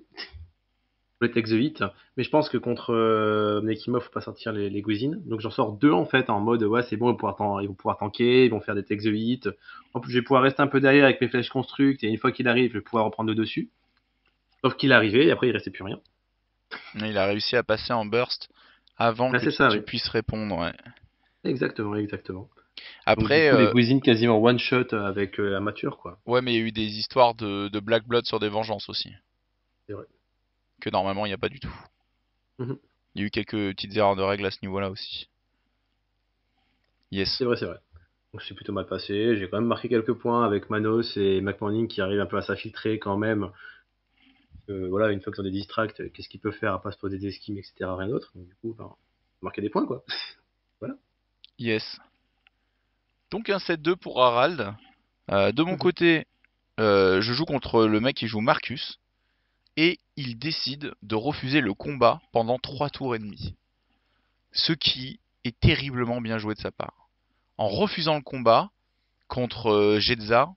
Speaker 2: Le Tech the Hit, mais je pense que contre Nekima, faut pas sortir les Guisines. Donc j'en sors 2 en fait, en mode ouais, c'est bon, ils vont pouvoir tanker, ils vont faire des Tech the Hit. En plus, je vais pouvoir rester un peu derrière avec mes flèches construct, et une fois qu'il arrive, je vais pouvoir reprendre le dessus. Sauf qu'il est arrivé, et après il restait plus rien.
Speaker 1: Il a réussi à passer en burst avant
Speaker 2: Ah,
Speaker 1: que
Speaker 2: c'est ça,
Speaker 1: tu
Speaker 2: oui.
Speaker 1: puisses répondre. Ouais.
Speaker 2: Exactement, exactement. Donc du
Speaker 1: Après,
Speaker 2: coup, les Guisines quasiment one shot avec la mature, quoi.
Speaker 1: ouais, mais il y a eu des histoires de Black Blood sur des vengeances aussi.
Speaker 2: C'est vrai.
Speaker 1: Que normalement, il n'y a pas du tout.
Speaker 2: Mhm.
Speaker 1: Il y a eu quelques petites erreurs de règles à ce niveau-là aussi. Yes.
Speaker 2: C'est vrai, c'est vrai. Donc c'est plutôt mal passé. J'ai quand même marqué quelques points avec Manos et McMorning qui arrivent un peu à s'infiltrer quand même. Voilà, une fois qu'ils ont des distracts, qu'est-ce qu'ils peuvent faire à pas se poser des schemes, etc. Rien d'autre. Donc, du coup, ben, marquer des points, quoi. Voilà.
Speaker 1: Yes. Donc un 7-2 pour Harald. De mon
Speaker 2: Mhm.
Speaker 1: côté, je joue contre le mec qui joue Marcus. Et il décide de refuser le combat pendant 3 tours et demi. Ce qui est terriblement bien joué de sa part. En refusant le combat contre Jetza,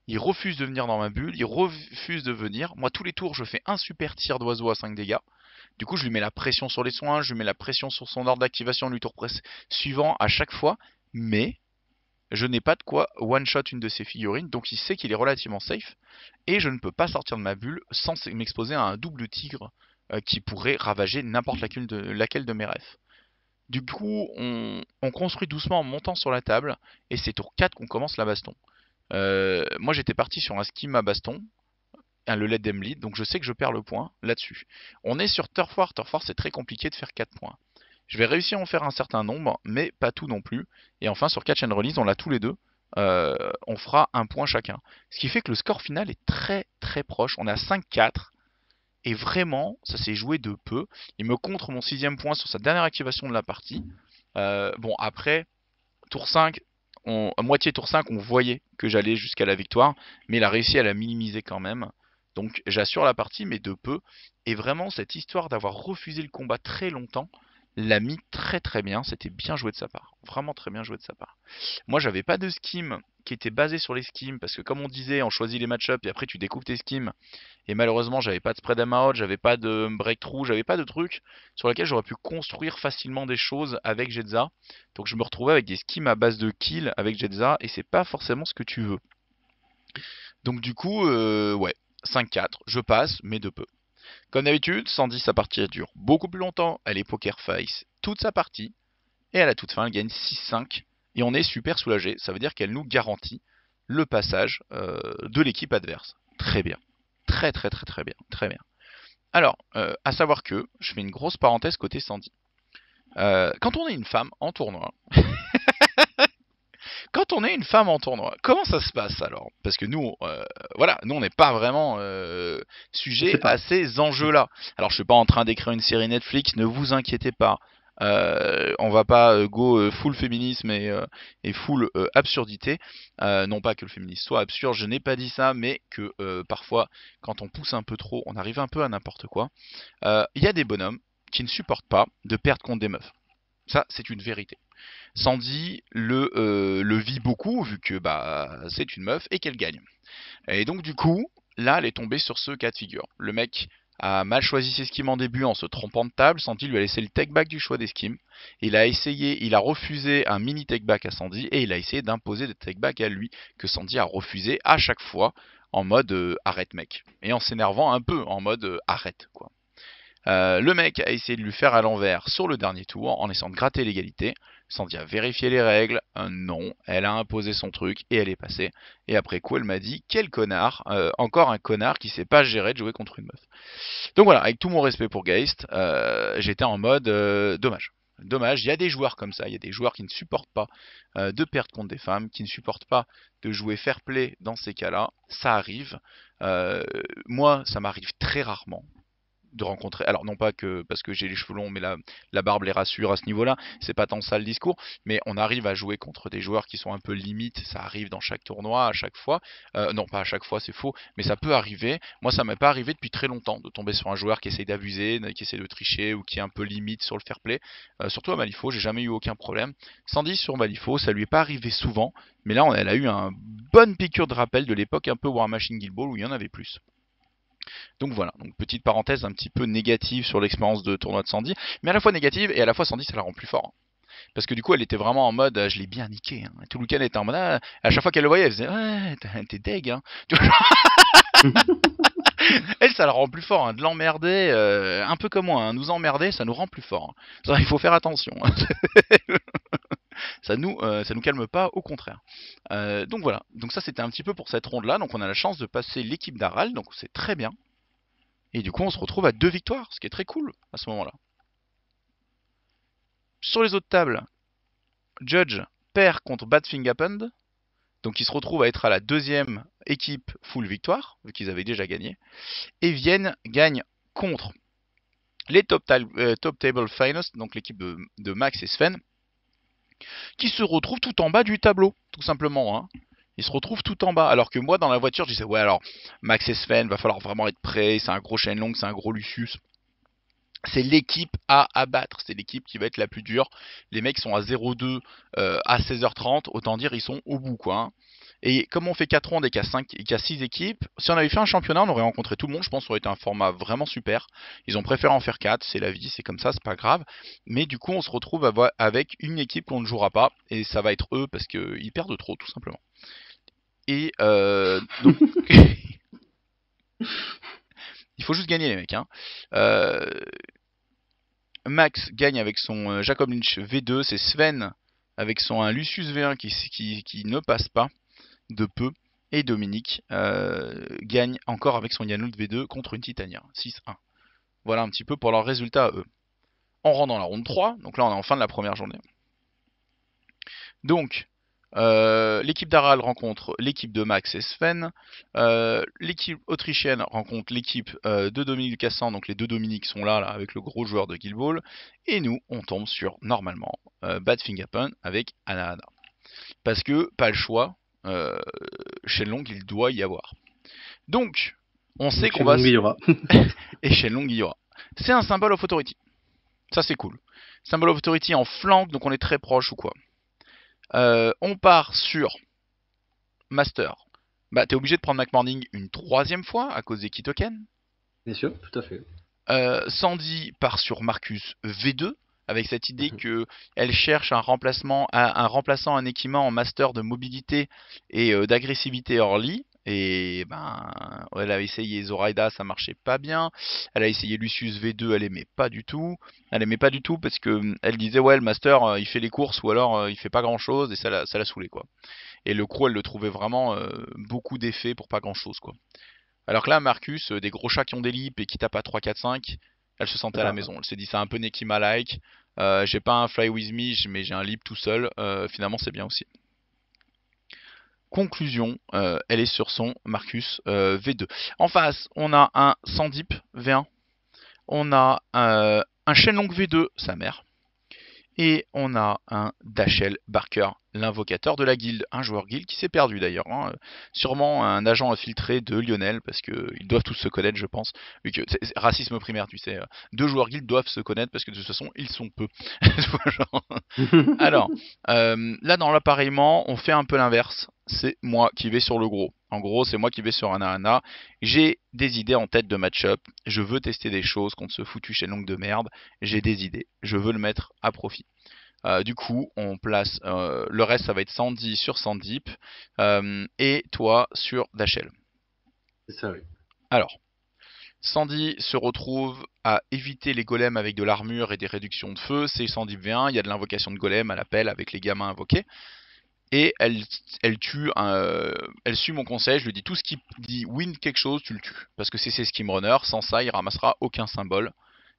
Speaker 1: il refuse de venir dans ma bulle, il refuse de venir. Moi, tous les tours, je fais un super tir d'oiseau à 5 dégâts. Du coup, je lui mets la pression sur les soins, je lui mets la pression sur son ordre d'activation du tour suivant à chaque fois. Mais je n'ai pas de quoi one-shot une de ses figurines, donc il sait qu'il est relativement safe. Et je ne peux pas sortir de ma bulle sans m'exposer à un double tigre qui pourrait ravager n'importe laquelle de mes refs. Du coup, on construit doucement en montant sur la table, et c'est tour 4 qu'on commence la baston. Moi j'étais parti sur un scheme à baston, le let them lead, donc je sais que je perds le point là-dessus. On est sur Turf War c'est très compliqué de faire 4 points. Je vais réussir à en faire un certain nombre, mais pas tout non plus. Et enfin sur Catch and Release, on l'a tous les deux. On fera un point chacun. Ce qui fait que le score final est très très proche. On est à 5-4. Et vraiment, ça s'est joué de peu. Il me contre mon 6ème point sur sa dernière activation de la partie. Bon, après, tour 5, à moitié tour 5, on voyait que j'allais jusqu'à la victoire. Mais il a réussi à la minimiser quand même. Donc j'assure la partie, mais de peu. Et vraiment, cette histoire d'avoir refusé le combat très longtemps, l'a mis très très bien. C'était bien joué de sa part. Vraiment très bien joué de sa part. Moi, j'avais pas de scheme qui était basé sur les schemes. Parce que comme on disait, on choisit les match-ups et après tu découpes tes schemes. Et malheureusement, j'avais pas de spread am out, j'avais pas de breakthrough, j'avais pas de trucs sur lesquels j'aurais pu construire facilement des choses avec Jetza. Donc je me retrouvais avec des schemes à base de kill avec Jetza et c'est pas forcément ce que tu veux. Donc du coup, ouais, 5-4, je passe, mais de peu. Comme d'habitude, Sandy, sa partie elle dure beaucoup plus longtemps, elle est poker face toute sa partie, et à la toute fin, elle gagne 6-5, et on est super soulagé, ça veut dire qu'elle nous garantit le passage de l'équipe adverse. Très bien. Très très très très bien. Très bien. Alors, à savoir que, je fais une grosse parenthèse côté Sandy. Quand on est une femme en tournoi, quand on est une femme en tournoi, comment ça se passe alors? Parce que nous, voilà, nous on n'est pas vraiment
Speaker 2: On
Speaker 1: sujet
Speaker 2: sait
Speaker 1: à
Speaker 2: pas.
Speaker 1: ces enjeux-là. Alors je suis pas en train d'écrire une série Netflix, ne vous inquiétez pas. On va pas go full féminisme et full absurdité. Non pas que le féminisme soit absurde, je n'ai pas dit ça, mais que parfois, quand on pousse un peu trop, on arrive un peu à n'importe quoi. Il y a des bonhommes qui ne supportent pas de perdre contre des meufs. Ça, c'est une vérité. Sandy le vit beaucoup vu que bah c'est une meuf et qu'elle gagne. Et donc du coup, là, elle est tombée sur ce cas de figure. Le mec a mal choisi ses skims en début en se trompant de table. Sandy lui a laissé le take back du choix des skims. Il a refusé un mini take back à Sandy et il a essayé d'imposer des take back à lui que Sandy a refusé à chaque fois en mode arrête mec et en s'énervant un peu en mode arrête quoi. Le mec a essayé de lui faire à l'envers sur le dernier tour en essayant de gratter l'égalité. Sandy a vérifié les règles, non, elle a imposé son truc et elle est passée. Et après coup, elle m'a dit quel connard, encore un connard qui sait pas gérer de jouer contre une meuf. Donc voilà, avec tout mon respect pour Geist, j'étais en mode dommage. Dommage, il y a des joueurs comme ça, il y a des joueurs qui ne supportent pas de perdre contre des femmes, qui ne supportent pas de jouer fair play dans ces cas-là. Ça arrive. Moi, ça m'arrive très rarement de rencontrer. Alors non pas que parce que j'ai les cheveux longs, mais la barbe les rassure à ce niveau-là. C'est pas tant ça le discours, mais on arrive à jouer contre des joueurs qui sont un peu limites. Ça arrive dans chaque tournoi, à chaque fois. Non pas à chaque fois, c'est faux, mais ça peut arriver. Moi, ça m'est pas arrivé depuis très longtemps de tomber sur un joueur qui essaye d'abuser, qui essaie de tricher ou qui est un peu limite sur le fair play. Surtout à Malifaux, j'ai jamais eu aucun problème. Sandy sur Malifaux, ça lui est pas arrivé souvent, mais là, elle a eu une bonne piqûre de rappel de l'époque un peu War Machine Guild Ball où il y en avait plus. Donc voilà, donc petite parenthèse un petit peu négative sur l'expérience de tournoi de Sandy, mais à la fois négative et à la fois Sandy ça la rend plus fort. Parce que du coup elle était vraiment en mode je l'ai bien niqué. Hein. Tout le week-end elle était en mode à chaque fois qu'elle le voyait elle faisait ouais t'es deg. Hein. Elle ça la rend plus fort, hein. De l'emmerder, un peu comme moi, hein. Nous emmerder ça nous rend plus fort. Hein. Ça, il faut faire attention. Hein. Ça nous calme pas, au contraire. Donc voilà, donc ça c'était un petit peu pour cette ronde là, donc on a la chance de passer l'équipe d'Aral, donc c'est très bien. Et du coup, on se retrouve à 2 victoires, ce qui est très cool à ce moment-là. Sur les autres tables, Judge perd contre Badthing Happened. Donc il se retrouve à être à la deuxième équipe full victoire, vu qu'ils avaient déjà gagné. Et Vienne gagne contre les top Table Finest, donc l'équipe de Max et Sven, qui se retrouvent tout en bas du tableau, tout simplement. Hein. Ils se retrouvent tout en bas. Alors que moi, dans la voiture, je disais, ouais, alors, Max et Sven, va falloir vraiment être prêt. C'est un gros Shenlong, c'est un gros Lucius. C'est l'équipe à abattre, c'est l'équipe qui va être la plus dure. Les mecs sont à 0-2 à 16h30, autant dire ils sont au bout quoi. Hein. Et comme on fait 4 rondes et qu'il y a 6 équipes, si on avait fait un championnat, on aurait rencontré tout le monde, je pense que ça aurait été un format vraiment super. Ils ont préféré en faire 4, c'est la vie, c'est comme ça, c'est pas grave. Mais du coup, on se retrouve avec une équipe qu'on ne jouera pas, et ça va être eux parce qu'ils perdent trop, tout simplement. Et donc, il faut juste gagner les mecs. Hein. Max gagne avec son Jacob Lynch V2, c'est Sven avec son Lucius V1 qui ne passe pas de peu, et Dominique gagne encore avec son Yanout V2 contre une Titania, 6-1. Voilà un petit peu pour leurs résultats à eux. On rentre dans la ronde 3, donc là on est en fin de la première journée. Donc, l'équipe d'Aral rencontre l'équipe de Max et Sven. L'équipe autrichienne rencontre l'équipe de Dominique Cassan. Donc les deux Dominiques sont là avec le gros joueur de Guild Ball. Et nous, on tombe sur, normalement, Badthing Happen avec Anahana. Parce que, pas le choix, Shenlong, il doit y avoir. Donc, on sait qu'on va... Et Shenlong, il y aura. C'est un Symbol of Authority. Ça, c'est cool. Symbol of Authority en flanc, donc on est très proche ou quoi. On part sur Master. Bah, t'es obligé de prendre McMorning une troisième fois à cause des key tokens.
Speaker 2: Bien sûr, tout à fait.
Speaker 1: Sandy part sur Marcus V2 avec cette idée que elle cherche un remplaçant, un équipement en Master de mobilité et d'agressivité early. Et ben, elle a essayé Zoraida, ça marchait pas bien. Elle a essayé Lucius V2, elle aimait pas du tout. Elle aimait pas du tout parce que elle disait ouais le master il fait les courses ou alors il fait pas grand chose et ça l'a saoulé quoi. Et le crew elle le trouvait vraiment beaucoup d'effets pour pas grand chose quoi. Alors que là Marcus, des gros chats qui ont des lips et qui tapent à 3, 4, 5, elle se sentait à la
Speaker 2: Voilà.
Speaker 1: maison. Elle s'est dit c'est un peu Nekima-like. J'ai pas un fly with me mais j'ai un lip tout seul. Finalement c'est bien aussi. Conclusion, elle est sur son Marcus V2. En face, on a un Sandip V1, on a un Shenlong V2, sa mère, et on a un Dachel Barker, l'invocateur de la guilde, un joueur guild qui s'est perdu d'ailleurs, hein. Sûrement un agent infiltré de Lionel, parce qu'ils doivent tous se connaître je pense, vu que c'est racisme primaire tu sais, deux joueurs guild doivent se connaître parce que de toute façon ils sont peu. Alors, là dans l'appareillement, on fait un peu l'inverse. C'est moi qui vais sur le gros. En gros, c'est moi qui vais sur un arena. J'ai des idées en tête de match-up. Je veux tester des choses contre ce foutu Shenlong de merde. J'ai des idées. Je veux le mettre à profit. Du coup, on place le reste, ça va être Sandy sur Sandip et toi sur Dachel.
Speaker 2: C'est ça, oui.
Speaker 1: Alors, Sandy se retrouve à éviter les golems avec de l'armure et des réductions de feu. C'est Sandip V1, il y a de l'invocation de golem à l'appel avec les gamins invoqués. Et elle tue, elle suit mon conseil, je lui dis tout ce qui dit win quelque chose, tu le tues. Parce que c'est ses skim runner, sans ça il ramassera aucun symbole.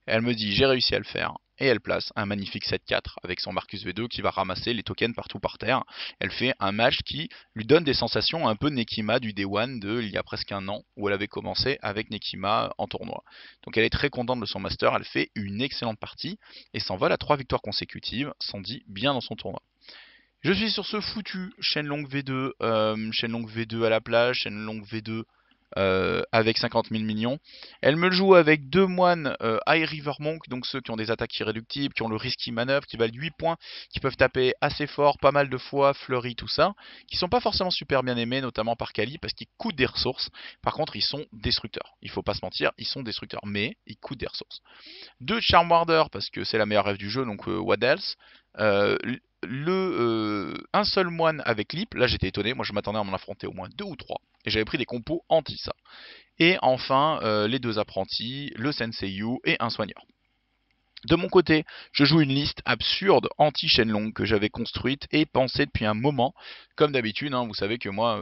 Speaker 1: Et elle me dit j'ai réussi à le faire. Et elle place un magnifique 7-4 avec son Marcus V2 qui va ramasser les tokens partout par terre. Elle fait un match qui lui donne des sensations un peu Nekima du Day One de il y a presque un an où elle avait commencé avec Nekima en tournoi. Donc elle est très contente de son master, elle fait une excellente partie et s'envole à 3 victoires consécutives, Sandy bien dans son tournoi. Je suis sur ce foutu Shenlong V2, Shenlong V2 à la plage, Shenlong V2 avec 50 000 minions. Elle me le joue avec deux moines High River Monk, donc ceux qui ont des attaques irréductibles, qui ont le risky manœuvre, qui valent 8 points, qui peuvent taper assez fort, pas mal de fois, fleury, tout ça, qui sont pas forcément super bien aimés, notamment par Kali, parce qu'ils coûtent des ressources. Par contre, ils sont destructeurs. Il faut pas se mentir, ils sont destructeurs, mais ils coûtent des ressources. Deux Charm Warder, parce que c'est la meilleure rêve du jeu, donc what else. Euh, un seul moine avec Lip, là j'étais étonné, moi je m'attendais à m'en affronter au moins deux ou trois, et j'avais pris des compos anti ça. Et enfin les deux apprentis, le Senseiyu et un soigneur. De mon côté, je joue une liste absurde anti-Shenlong que j'avais construite et pensée depuis un moment. Comme d'habitude, hein, vous savez que moi,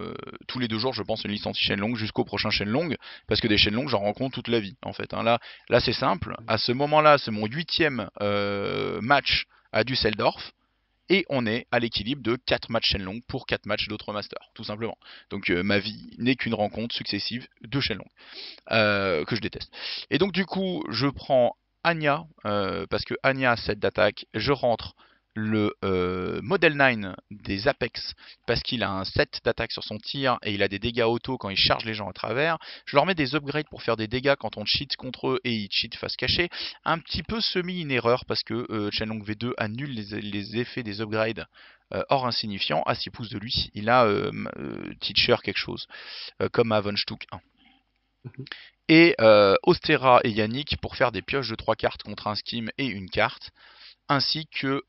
Speaker 1: tous les 2 jours, je pense une liste anti-Shenlong jusqu'au prochain Shenlong, parce que des Shenlong, j'en rencontre toute la vie, en fait. Hein. Là c'est simple. À ce moment-là, c'est mon 8e match à Düsseldorf. Et on est à l'équilibre de 4 matchs Shenlong pour 4 matchs d'autres masters, tout simplement. Donc ma vie n'est qu'une rencontre successive de Shenlong, que je déteste. Et donc du coup, je prends Anya, parce que Anya a 7 d'attaque, je rentre le Model 9 des Apex, parce qu'il a un 7 d'attaque sur son tir, et il a des dégâts auto quand il charge les gens à travers. Je leur mets des upgrades pour faire des dégâts quand on cheat contre eux, et ils cheat face cachée. Un petit peu semi une erreur, parce que Shenlong V2 annule les effets des upgrades hors insignifiant. À 6 pouces de lui, il a Teacher quelque chose, comme à Von Stuck 1. Et Ostera et Yannick pour faire des pioches de 3 cartes contre un skim et une carte, ainsi que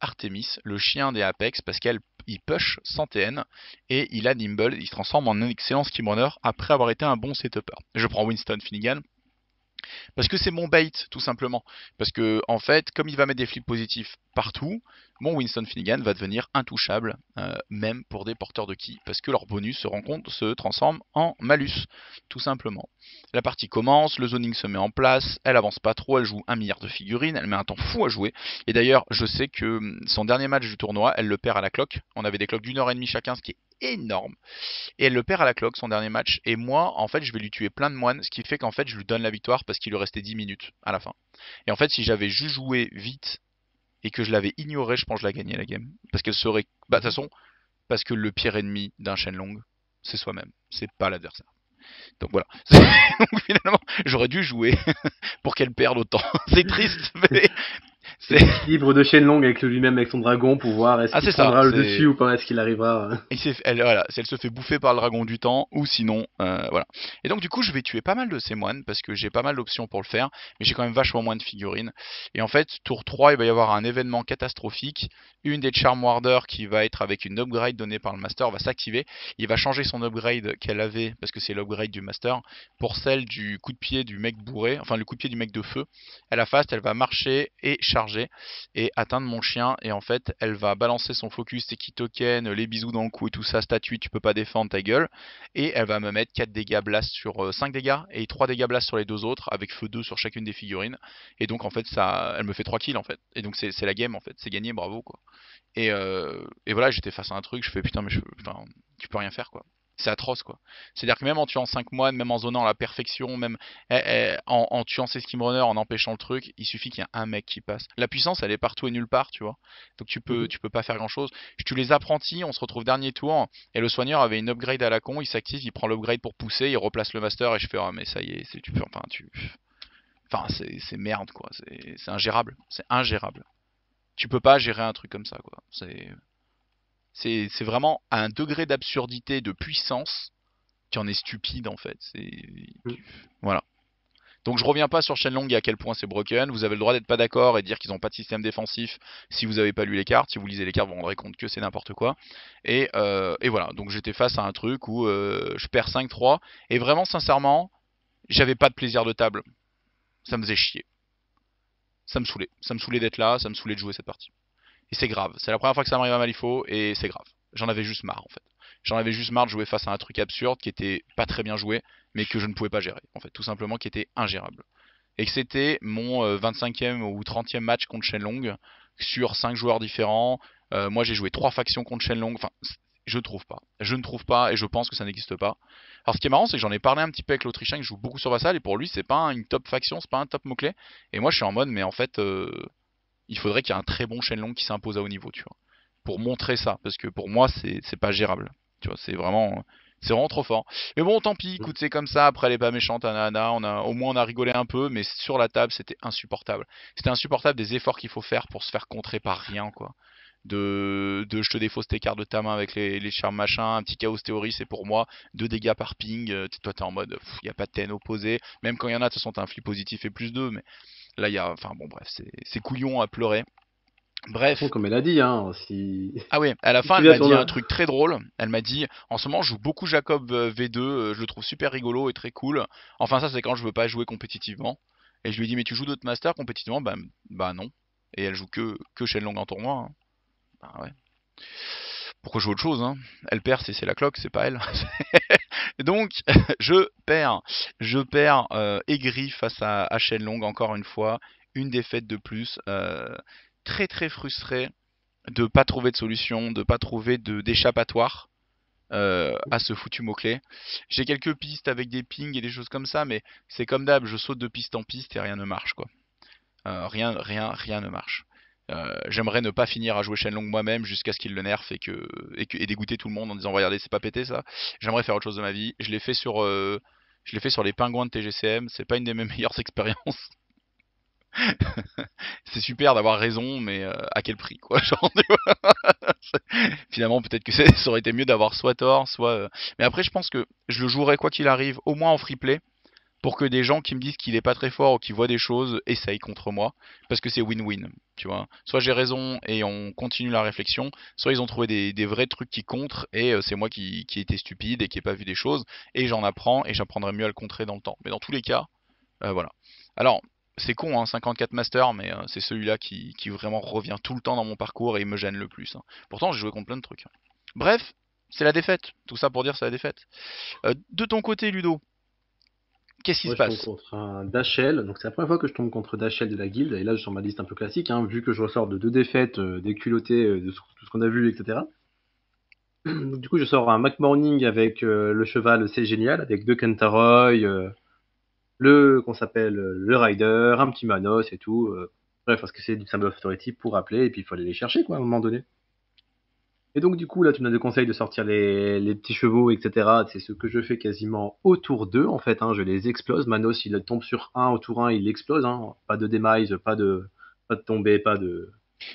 Speaker 1: Artemis, le chien des Apex, parce qu'il push sans TN, et il a Nimble, il se transforme en un excellent skimrunner après avoir été un bon setupper. Je prends Winston Finnegan, parce que c'est mon bait, tout simplement. Parce que, en fait, comme il va mettre des flips positifs partout, mon Winston Finnegan va devenir intouchable, même pour des porteurs de ki, parce que leur bonus se transforme en malus, tout simplement. La partie commence, le zoning se met en place, elle avance pas trop, elle joue 1 milliard de figurines, elle met un temps fou à jouer. Et d'ailleurs, je sais que son dernier match du tournoi, elle le perd à la cloque. On avait des cloques d'1h30 chacun, ce qui est énorme. Et elle le perd à la cloque son dernier match. Et moi, en fait, je vais lui tuer plein de moines, ce qui fait qu'en fait, je lui donne la victoire parce qu'il lui restait 10 minutes à la fin. Et en fait, si j'avais juste joué vite et que je l'avais ignoré, je pense que je la gagnais la game. Parce qu'elle serait. Bah, de toute façon, parce que le pire ennemi d'un Shenlong, c'est soi-même. C'est pas l'adversaire. Donc voilà. Donc finalement, j'aurais dû jouer pour qu'elle perde autant. C'est triste, mais
Speaker 2: C'est l'équilibre de Shenlong avec lui-même, avec son dragon, pour voir est-ce
Speaker 1: Ah,
Speaker 2: qu'il
Speaker 1: c'est ça.
Speaker 2: prendra le dessus ou pas, est-ce qu'il arrivera.
Speaker 1: Voilà, si elle se fait bouffer par le dragon du temps, ou sinon, voilà. Et donc du coup, je vais tuer pas mal de ces moines, parce que j'ai pas mal d'options pour le faire, mais j'ai quand même vachement moins de figurines. Et en fait, tour 3, il va y avoir un événement catastrophique. Une des Charm Warders qui va être avec une upgrade donnée par le Master va s'activer. Il va changer son upgrade qu'elle avait, parce que c'est l'upgrade du Master, pour celle du coup de pied du mec bourré, enfin le coup de pied du mec de feu. Elle a fast, elle va marcher et charger, et atteindre mon chien, et en fait, elle va balancer son focus, ses key tokens, les bisous dans le cou et tout ça, statue, tu peux pas défendre ta gueule, et elle va me mettre 4 dégâts blast sur 5 dégâts, et 3 dégâts blast sur les deux autres, avec feu 2 sur chacune des figurines, et donc en fait, ça, elle me fait 3 kills en fait, et donc c'est la game en fait, c'est gagné, bravo quoi. Et voilà, j'étais face à un truc, je fais putain, mais enfin, tu peux rien faire quoi. C'est atroce quoi. C'est-à-dire que même en tuant 5 moines, même en zonant à la perfection, même en tuant ses skimrunners, en empêchant le truc, il suffit qu'il y ait un mec qui passe. La puissance, elle est partout et nulle part, tu vois. Donc tu peux pas faire grand-chose. Je tue les apprentis, on se retrouve dernier tour, et le soigneur avait une upgrade à la con, il s'active, il prend l'upgrade pour pousser, il replace le master, et je fais ah mais ça y est, tu peux, enfin c'est merde quoi, c'est ingérable, c'est ingérable. Tu peux pas gérer un truc comme ça quoi. C'est vraiment à un degré d'absurdité, de puissance, qui en est stupide en fait. Voilà. Donc je reviens pas sur Shenlong et à quel point c'est broken. Vous avez le droit d'être pas d'accord et de dire qu'ils n'ont pas de système défensif si vous avez pas lu les cartes. Si vous lisez les cartes, vous vous rendrez compte que c'est n'importe quoi. Et voilà, donc j'étais face à un truc où je perds 5-3. Et vraiment, sincèrement, j'avais pas de plaisir de table. Ça me faisait chier. Ça me saoulait. Ça me saoulait d'être là, ça me saoulait de jouer cette partie. Et c'est grave. C'est la première fois que ça m'arrive à Malifaux et c'est grave. J'en avais juste marre en fait. J'en avais juste marre de jouer face à un truc absurde qui était pas très bien joué, mais que je ne pouvais pas gérer. En fait, tout simplement qui était ingérable. Et que c'était mon 25e ou 30e match contre Shenlong sur 5 joueurs différents. Moi j'ai joué 3 factions contre Shenlong. Enfin, je trouve pas. Je ne trouve pas et je pense que ça n'existe pas. Alors ce qui est marrant, c'est que j'en ai parlé un petit peu avec l'Autrichien qui joue beaucoup sur Vassal et pour lui c'est pas une top faction, c'est pas un top mot-clé. Et moi je suis en mode, mais en fait, il faudrait qu'il y ait un très bon Shenlong qui s'impose à haut niveau, tu vois. Pour montrer ça, parce que pour moi, c'est pas gérable. Tu vois, c'est vraiment trop fort. Mais bon, tant pis, écoute, c'est comme ça. Après, elle est pas méchante, Anna. Au moins, on a rigolé un peu, mais sur la table, c'était insupportable. C'était insupportable des efforts qu'il faut faire pour se faire contrer par rien, quoi. Je te défausse tes cartes de ta main avec les charmes machin, un petit chaos théorie, c'est pour moi, 2 dégâts par ping, toi t'es en mode, il y a pas de TN opposé, même quand il y en a, de toute façon t'as un flip positif et plus 2, mais là il y a, enfin bon bref, c'est couillon à pleurer.
Speaker 2: De toute façon,
Speaker 1: Bref.
Speaker 2: comme elle a dit, hein, si,
Speaker 1: Ah oui, à la
Speaker 2: si
Speaker 1: fin,
Speaker 2: tu
Speaker 1: elle
Speaker 2: viens
Speaker 1: m'a
Speaker 2: sur
Speaker 1: dit un
Speaker 2: le.
Speaker 1: truc très drôle. Elle m'a dit, en ce moment, je joue beaucoup Jacob V2, je le trouve super rigolo et très cool. Enfin, ça, c'est quand je veux pas jouer compétitivement. Et je lui ai dit, mais tu joues d'autres masters compétitivement? Bah non. Et elle joue que Shenlong en tournoi, hein. Bah ouais. Pourquoi jouer autre chose, hein? Elle perd, c'est la cloque, c'est pas elle. Donc, je perds. Je perds aigri face à Shenlong, encore une fois. Une défaite de plus. Très très frustré de pas trouver de solution, de pas trouver d'échappatoire à ce foutu mot-clé. J'ai quelques pistes avec des pings et des choses comme ça, mais c'est comme d'hab, je saute de piste en piste et rien ne marche quoi. Rien ne marche. J'aimerais ne pas finir à jouer Shenlong moi-même jusqu'à ce qu'il le nerf et dégoûter tout le monde en disant regardez c'est pas pété ça. J'aimerais faire autre chose de ma vie. Je l'ai fait sur les pingouins de TGCM. C'est pas une des mes meilleures expériences. C'est super d'avoir raison, mais à quel prix quoi. Genre, finalement, peut-être que ça aurait été mieux d'avoir soit tort, soit. Mais après, je pense que je le jouerai quoi qu'il arrive, au moins en free play, pour que des gens qui me disent qu'il est pas très fort ou qui voient des choses essayent contre moi, parce que c'est win-win, tu vois. Soit j'ai raison et on continue la réflexion, soit ils ont trouvé des vrais trucs qui contre et c'est moi qui ai été stupide et qui ai pas vu des choses et j'en apprends et j'apprendrai mieux à le contrer dans le temps. Mais dans tous les cas, voilà. Alors. C'est con, hein, 54 Master, mais c'est celui-là qui vraiment revient tout le temps dans mon parcours et il me gêne le plus, hein. Pourtant, j'ai joué contre plein de trucs, hein. Bref, c'est la défaite. Tout ça pour dire c'est la défaite. De ton côté, Ludo, qu'est-ce qui se
Speaker 2: Moi, je tombe
Speaker 1: passe?
Speaker 2: contre un Dachel. Donc, c'est la première fois que je tombe contre Dachel de la guilde. Et là, je suis sur ma liste un peu classique, hein, vu que je ressors de 2 défaites, des culottés, tout ce qu'on a vu, etc. Donc, du coup, je sors un Mac Morning avec le cheval C'est Génial, avec 2 Kentaroy, qu'on s'appelle le Rider, un petit Manos et tout. Bref, parce que c'est du Symbol of Authority pour rappeler, et puis il faut aller les chercher, quoi, à un moment donné. Et donc, du coup, là, tu me donnes des conseils de sortir les petits chevaux, etc. C'est ce que je fais quasiment au tour 2, en fait, hein. Je les explose. Manos, il tombe sur un au tour 1, il explose, hein. Pas de demise, pas Pas de tombée,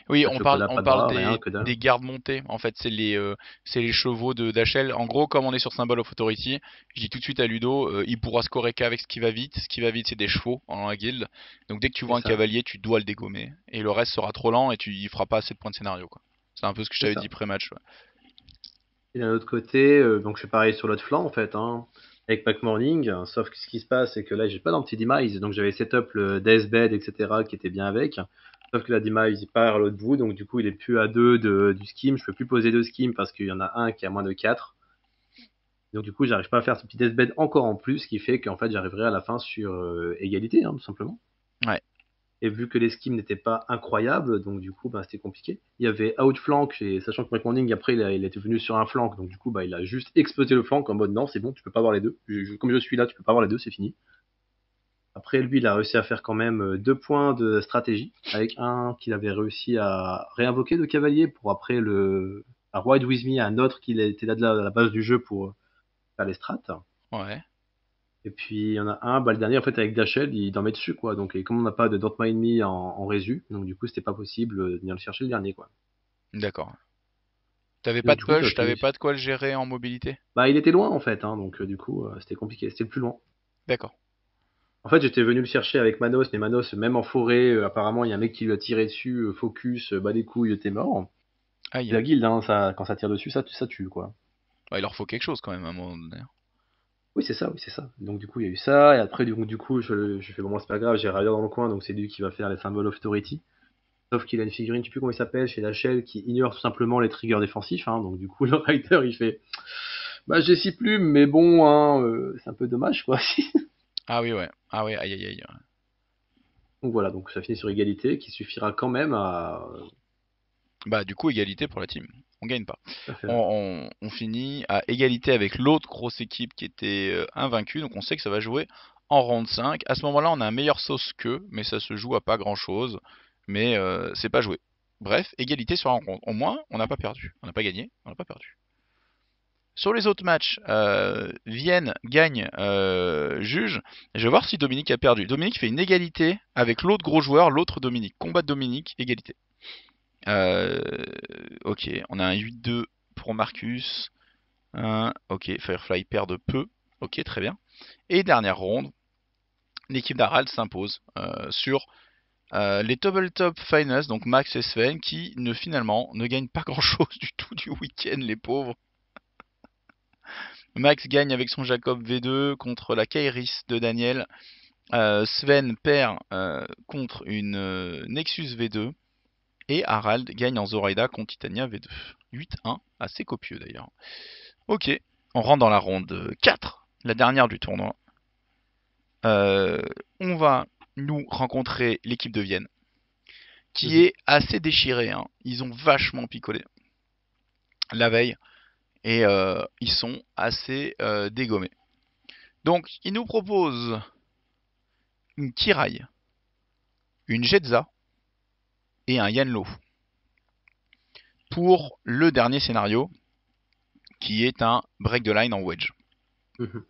Speaker 1: Oui,
Speaker 2: pas de chocolat,
Speaker 1: on
Speaker 2: pas de
Speaker 1: parle
Speaker 2: bras, rien, que dalle.
Speaker 1: des gardes montés. En fait, c'est les chevaux de d'Achel. En gros, comme on est sur Symbol of Authority, je dis tout de suite à Ludo, il pourra scorer qu'avec ce qui va vite. Ce qui va vite, c'est des chevaux en la guilde. Donc dès que tu
Speaker 2: C'est
Speaker 1: vois un
Speaker 2: ça,
Speaker 1: cavalier, tu dois le dégommer. Et le reste sera trop lent et il fera pas assez de points de scénario, quoi. C'est un peu ce que je
Speaker 2: c'est
Speaker 1: t'avais
Speaker 2: ça.
Speaker 1: dit pré-match. Ouais.
Speaker 2: Et d'un autre côté, donc je fais pareil sur l'autre flanc en fait, hein, avec Pack Morning, sauf que ce qui se passe, c'est que là j'ai pas d'anti-demise, donc j'avais setup le Deathbed, etc., qui était bien avec. Sauf que la demise il part à l'autre bout, donc du coup il est plus à 2 du skim, je peux plus poser 2 skims parce qu'il y en a un qui est à moins de 4. Donc du coup j'arrive pas à faire ce petit Deathbed encore en plus, ce qui fait qu'en fait j'arriverai à la fin sur égalité, hein, tout simplement.
Speaker 1: Ouais.
Speaker 2: Et vu que les skims n'étaient pas incroyables, donc du coup, bah, c'était compliqué. Il y avait outflank, et sachant que McMorning, après, il était venu sur un flank, donc du coup, bah, il a juste explosé le flank en mode non, c'est bon, tu peux pas avoir les deux. Comme je suis là, tu peux pas avoir les deux, c'est fini. Après, lui, il a réussi à faire quand même 2 points de stratégie, avec un qu'il avait réussi à réinvoquer de cavalier pour après à Ride With Me, un autre qui était là de la base du jeu pour faire les strats.
Speaker 1: Ouais.
Speaker 2: Et puis il y en a un, bah, le dernier en fait avec Dachel, il en met dessus quoi. Donc et comme on n'a pas de Don't Mind Me en résu, donc du coup c'était pas possible de venir le chercher le dernier quoi.
Speaker 1: D'accord. T'avais
Speaker 2: Et
Speaker 1: pas
Speaker 2: donc
Speaker 1: de
Speaker 2: du coup ça
Speaker 1: push, t'avais
Speaker 2: finit.
Speaker 1: pas de quoi le gérer en mobilité?
Speaker 2: Bah il était loin en fait, hein, donc du coup c'était compliqué, c'était le plus loin.
Speaker 1: D'accord.
Speaker 2: En fait j'étais venu le chercher avec Manos, mais Manos même en forêt, apparemment il y a un mec qui lui a tiré dessus, focus, bah les couilles, t'es mort.
Speaker 1: Aïe.
Speaker 2: C'est la guilde, hein, ça, quand ça tire dessus, ça tue quoi.
Speaker 1: Ouais, il leur faut quelque chose quand même à un moment donné.
Speaker 2: Oui c'est ça, oui c'est ça. Donc du coup il y a eu ça, et après du coup je fais bon moi c'est pas grave, j'ai Railleur dans le coin, donc c'est lui qui va faire les symboles of authority. Sauf qu'il a une figurine, je sais plus comment il s'appelle, chez la Shell, qui ignore tout simplement les triggers défensifs. Hein, donc du coup, le Rider, il fait, bah j'ai 6 plumes, mais bon, hein, c'est un peu dommage, quoi.
Speaker 1: Ah oui, ouais. Ah ouais, aïe aïe aïe.
Speaker 2: Donc voilà, donc ça finit sur égalité, qui suffira quand même à.
Speaker 1: Bah du coup, égalité pour la team. On gagne pas.
Speaker 2: Tout à fait, ouais.
Speaker 1: On finit à égalité avec l'autre grosse équipe qui était invaincue. Donc on sait que ça va jouer en round 5. À ce moment-là, on a un meilleur sauce qu'eux, mais ça se joue à pas grand-chose. Mais c'est pas joué. Bref, égalité sur un round. Au moins, on n'a pas perdu. On n'a pas gagné, on n'a pas perdu. Sur les autres matchs, Vienne gagne juge. Je vais voir si Dominique a perdu. Dominique fait une égalité avec l'autre gros joueur, l'autre Dominique. Combat de Dominique, égalité. Euh, ok, on a un 8-2 pour Marcus. Ok, Firefly perd de peu. Ok, très bien. Et dernière ronde, l'équipe d'Harald s'impose sur les Tabletop Finals, donc Max et Sven, qui finalement ne gagnent pas grand chose du tout du week-end, les pauvres. Max gagne avec son Jacob V2 contre la Kairis de Daniel. Sven perd contre une Nexus V2. Et Harald gagne en Zoraida contre Titania V2. 8-1, assez copieux d'ailleurs. Ok, on rentre dans la ronde 4, la dernière du tournoi. On va nous rencontrer l'équipe de Vienne, qui
Speaker 2: Mhm.
Speaker 1: est assez déchirée. Hein. Ils ont vachement picolé la veille et ils sont assez dégommés. Donc, ils nous proposent une Kirai, une Jetza et un Yanlo pour le dernier scénario, qui est un break the line en wedge.
Speaker 2: Mhm.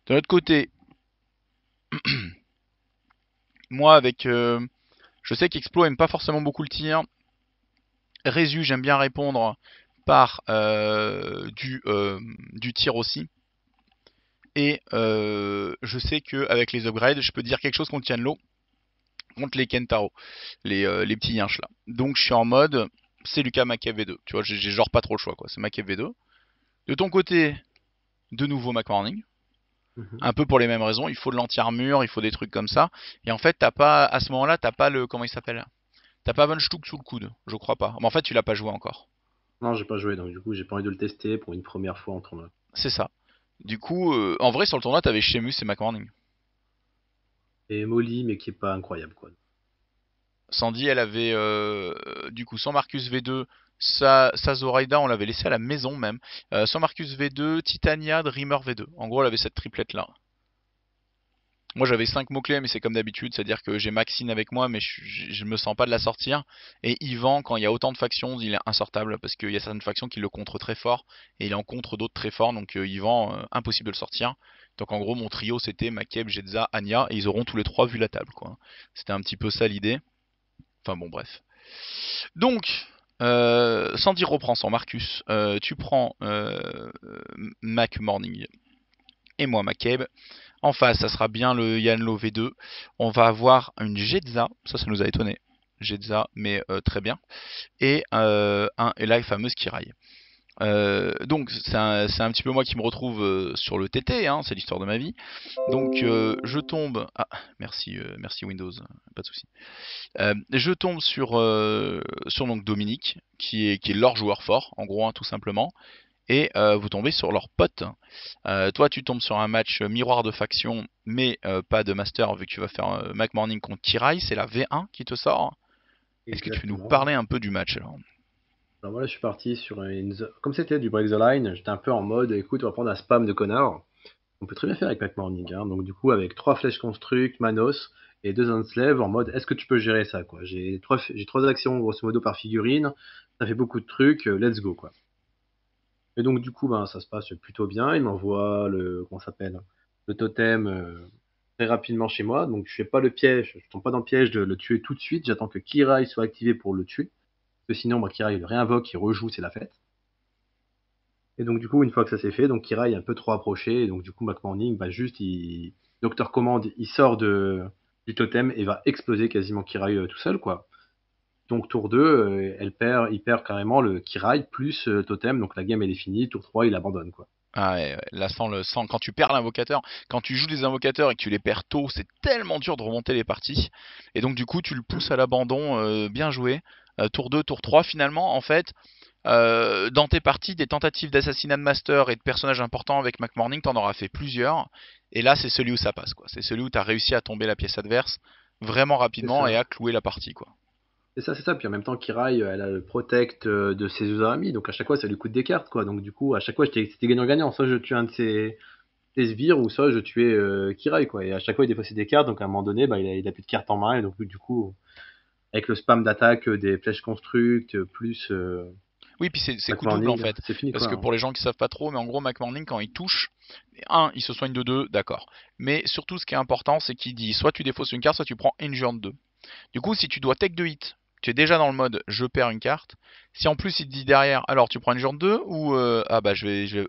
Speaker 1: De l'autre côté, moi avec je sais qu'Explo aime pas forcément beaucoup le tir. Résu, j'aime bien répondre par du tir aussi. Et je sais qu'avec les upgrades, je peux dire quelque chose contre Tianlo, contre les Kentaro, les petits yinches là. Donc je suis en mode, c'est Lucas Makev V2. Tu vois, j'ai genre pas trop le choix quoi. C'est Makev V2. De ton côté, de nouveau McMorning.
Speaker 2: Mhm.
Speaker 1: Un peu pour les mêmes raisons, il faut de l'anti-armure, il faut des trucs comme ça. Et en fait, t'as pas, à ce moment-là, t'as pas le, comment il s'appelle? T'as pas Von Stuck sous le coude, je crois pas. Mais en fait, tu l'as pas joué encore.
Speaker 2: Non, j'ai pas joué, donc du coup, j'ai pas envie de le tester pour une première fois en tournoi.
Speaker 1: C'est ça. Du coup, en vrai, sur le tournoi, t'avais Sheamus et McMorning.
Speaker 2: Et Molly, mais qui est pas incroyable, quoi.
Speaker 1: Sandy, elle avait, du coup, sans Marcus V2, sa Zoraida, on l'avait laissé à la maison même. Sans Marcus V2, Titania, Dreamer V2. En gros, elle avait cette triplette là. Moi j'avais 5 mots-clés, mais c'est comme d'habitude, c'est-à-dire que j'ai Maxine avec moi, mais je me sens pas de la sortir. Et Yvan, quand il y a autant de factions, il est insortable, parce qu'il y a certaines factions qui le contrent très fort, et il en contre d'autres très forts, donc Yvan, impossible de le sortir. Donc en gros, mon trio c'était Makeb, Jetza, Anya, et ils auront tous les trois vu la table, quoi. C'était un petit peu ça l'idée. Enfin bon, bref. Donc, Sandy reprend sans Marcus. Tu prends Mac Morning et moi McCabe. En face, ça sera bien le Yanlo V2. On va avoir une Jedza, ça nous a étonné. Jedza, mais très bien. Et la fameuse Kirai. Donc c'est un petit peu moi qui me retrouve sur le TT, hein, c'est l'histoire de ma vie. Donc je tombe... Ah, merci Windows, pas de souci. Je tombe sur donc Dominique, qui est leur joueur fort, en gros, hein, tout simplement. Et vous tombez sur leur pote. Toi, tu tombes sur un match miroir de faction, mais pas de master, vu que tu vas faire Mac Morning contre Kirai. C'est la V1 qui te sort. Est-ce que tu veux nous
Speaker 2: Exactement.
Speaker 1: parler un peu du match alors?
Speaker 2: Alors voilà, je suis parti sur comme c'était du Break the Line, j'étais un peu en mode, écoute, on va prendre un spam de connard. On peut très bien faire avec McMorning, hein. Donc du coup, avec 3 flèches construct, Manos et 2 Enslave, en mode, est-ce que tu peux gérer ça, quoi? J'ai trois actions, grosso modo, par figurine. Ça fait beaucoup de trucs, let's go, quoi. Et donc du coup, ben, ça se passe plutôt bien. Il m'envoie comment ça s'appelle? Le totem très rapidement chez moi. Donc je fais pas le piège, je tombe pas dans le piège de le tuer tout de suite. J'attends que Kira soit activé pour le tuer. Parce que sinon, bah, Kira il le réinvoque, il rejoue, c'est la fête. Et donc du coup, une fois que ça s'est fait, donc Kira est un peu trop approché. Et donc du coup, McMorning, bah, juste, Docteur Command, il sort du totem et va exploser quasiment Kirai tout seul, quoi. Donc tour 2, il perd carrément le Kirai plus totem, donc la game elle est finie, tour 3 il abandonne, quoi.
Speaker 1: Ah ouais, ouais. Là, quand tu perds l'invocateur, quand tu joues des invocateurs et que tu les perds tôt, c'est tellement dur de remonter les parties. Et donc, du coup, tu le pousses à l'abandon, bien joué. Tour 2, tour 3, finalement, en fait, dans tes parties, des tentatives d'assassinat de master et de personnages importants avec McMorning, t'en auras fait plusieurs. Et là, c'est celui où ça passe, quoi. C'est celui où t'as réussi à tomber la pièce adverse vraiment
Speaker 2: C'est
Speaker 1: rapidement et
Speaker 2: ça.
Speaker 1: à clouer la partie, quoi.
Speaker 2: C'est ça. Puis en même temps, Kirai, elle a le protect de ses user amis, donc à chaque fois ça lui coûte des cartes, quoi. Donc du coup, à chaque fois c'était gagnant-gagnant. Soit je tue un de ses sbires, ou soit je tuais Kirai, quoi. Et à chaque fois il défaussait des cartes, donc à un moment donné, bah, il a plus de cartes en main, et donc du coup, avec le spam d'attaque des flèches construct, plus
Speaker 1: Oui, puis c'est coup double en
Speaker 2: McMorning,
Speaker 1: fait.
Speaker 2: c'est fini,
Speaker 1: Parce
Speaker 2: quoi,
Speaker 1: que
Speaker 2: hein.
Speaker 1: pour les gens qui savent pas trop, mais en gros, McMorning, quand il touche, un, il se soigne de 2, d'accord. Mais surtout, ce qui est important, c'est qu'il dit soit tu défausses une carte, soit tu prends Injured 2. Du coup, si tu dois take de hit, tu es déjà dans le mode je perds une carte. Si en plus il te dit derrière, alors tu prends Injured 2 ou ah bah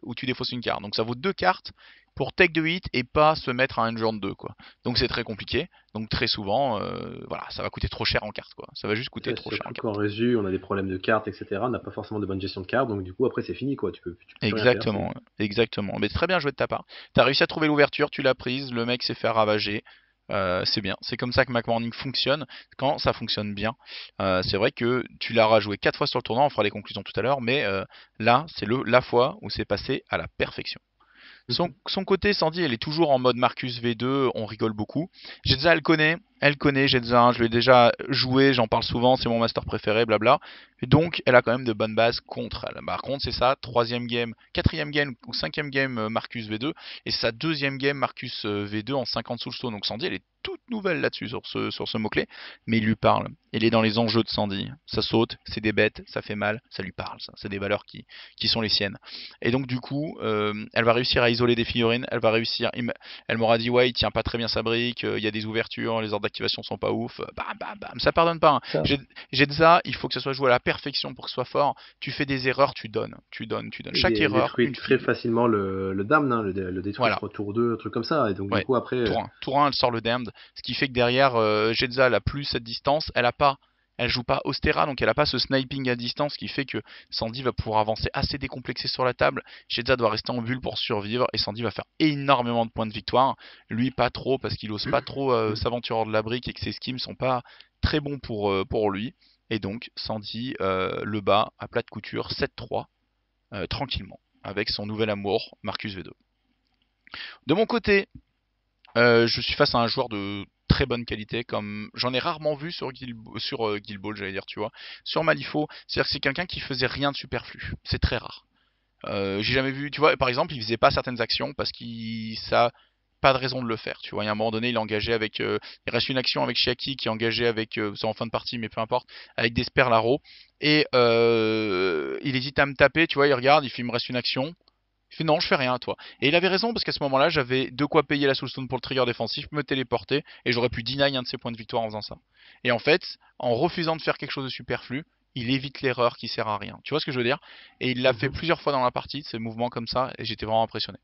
Speaker 1: ou tu défausses une carte. Donc ça vaut deux cartes pour take de hit et pas se mettre à Injured 2 quoi. Donc c'est très compliqué. Donc très souvent, voilà, ça va coûter trop cher en carte quoi. Ça va juste coûter
Speaker 2: Ça,
Speaker 1: trop cher en
Speaker 2: surtout
Speaker 1: carte.
Speaker 2: qu'en résu, on a des problèmes de cartes, etc. On n'a pas forcément de bonne gestion de cartes, donc du coup après c'est fini, quoi. Tu peux plus rien faire.
Speaker 1: Exactement, exactement. Mais très bien joué de ta part. T'as réussi à trouver l'ouverture, tu l'as prise, le mec s'est fait ravager. C'est bien. C'est comme ça que McMorning fonctionne quand ça fonctionne bien. C'est vrai que tu l'as rajoué 4 fois sur le tournoi, on fera les conclusions tout à l'heure, mais là, c'est la fois où c'est passé à la perfection. Son côté, Sandy, elle est toujours en mode Marcus V2, on rigole beaucoup. Jetza, elle connaît Jetza, hein, je l'ai déjà joué, j'en parle souvent, c'est mon master préféré, blabla. Et donc, elle a quand même de bonnes bases contre elle. Par contre, c'est sa troisième game, quatrième game ou cinquième game Marcus V2, et c'est sa deuxième game Marcus V2 en 50 soulstone. Donc Sandy, elle est toute nouvelle là-dessus, sur ce mot-clé, mais il lui parle. Il est dans les enjeux de Sandy. Ça saute, c'est des bêtes, ça fait mal, ça lui parle, ça. C'est des valeurs qui sont les siennes. Et donc du coup, elle va réussir à isoler des figurines, elle va réussir, elle m'aura dit ouais il tient pas très bien sa brique, il y a des ouvertures, les ordres d'activation sont pas ouf, bam bam bam, ça pardonne pas. Hein.
Speaker 2: Ça,
Speaker 1: Jedza, il faut que ça soit joué à la perfection pour que ce soit fort, tu fais des erreurs, tu donnes, tu donnes, tu donnes. Chaque
Speaker 2: il
Speaker 1: erreur,
Speaker 2: détruit
Speaker 1: une
Speaker 2: très
Speaker 1: figure.
Speaker 2: facilement le Damn, hein, le détruit je
Speaker 1: Voilà,
Speaker 2: crois tour 2, un truc comme ça, et donc du
Speaker 1: ouais.
Speaker 2: coup après
Speaker 1: Tour 1, elle sort le Damned, ce qui fait que derrière, Jedza elle a plus cette distance, elle joue pas Ostera, donc elle a pas ce sniping à distance qui fait que Sandy va pouvoir avancer assez décomplexé sur la table. Jedza doit rester en bulle pour survivre et Sandy va faire énormément de points de victoire. Lui pas trop parce qu'il ose pas trop s'aventurer hors de la brique et que ses schemes sont pas très bons pour lui. Et donc Sandy le bat à plat de couture 7-3 tranquillement avec son nouvel amour Marcus V2. De mon côté, je suis face à un joueur de très bonne qualité, comme j'en ai rarement vu sur Guild Ball, j'allais dire, tu vois. Sur Malifaux, c'est-à-dire que c'est quelqu'un qui faisait rien de superflu. C'est très rare. J'ai jamais vu, tu vois, par exemple, il faisait pas certaines actions parce qu'il ça pas de raison de le faire, tu vois. Il y a un moment donné, il est engagé avec, il reste une action avec Shiaki qui est engagé avec, c'est en fin de partie, mais peu importe, avec des Sperlaro et il hésite à me taper, tu vois. Il regarde, il fait, il me reste une action. Il fait non, je fais rien, toi. Et il avait raison parce qu'à ce moment-là, j'avais de quoi payer la soulstone pour le trigger défensif, me téléporter et j'aurais pu deny un de ses points de victoire en faisant ça. Et en fait, en refusant de faire quelque chose de superflu, il évite l'erreur qui sert à rien. Tu vois ce que je veux dire? Et il l'a fait
Speaker 2: Mhm.
Speaker 1: plusieurs fois dans la partie, ces mouvements comme ça, et j'étais vraiment impressionné.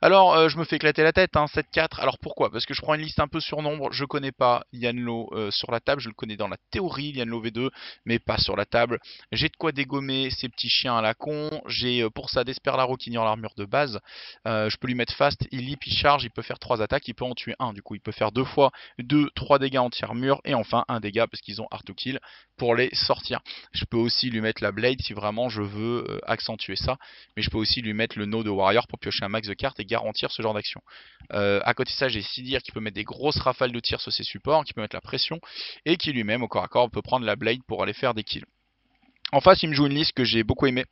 Speaker 1: Alors, je me fais éclater la tête, hein, 7-4. Alors pourquoi? Parce que je prends une liste un peu sur nombre. Je connais pas Yanlo sur la table. Je le connais dans la théorie, Yanlo V2, mais pas sur la table. J'ai de quoi dégommer ces petits chiens à la con. J'ai pour ça Desperlaro qui ignore l'armure de base. Je peux lui mettre fast, il leap, il charge, il peut faire 3 attaques, il peut en tuer un. Du coup, il peut faire 2 fois 2, 3 dégâts en tiers-mur, et enfin un dégât parce qu'ils ont Art to Kill pour les sortir. Je peux aussi lui mettre la Blade si vraiment je veux accentuer ça, mais je peux aussi lui mettre le No de Warrior pour piocher un max de cartes et garantir ce genre d'action. À côté de ça, j'ai Sidir qui peut mettre des grosses rafales de tir sur ses supports, qui peut mettre la pression, et qui lui-même au corps à corps peut prendre la Blade pour aller faire des kills. En face, il me joue une liste que j'ai beaucoup aimée.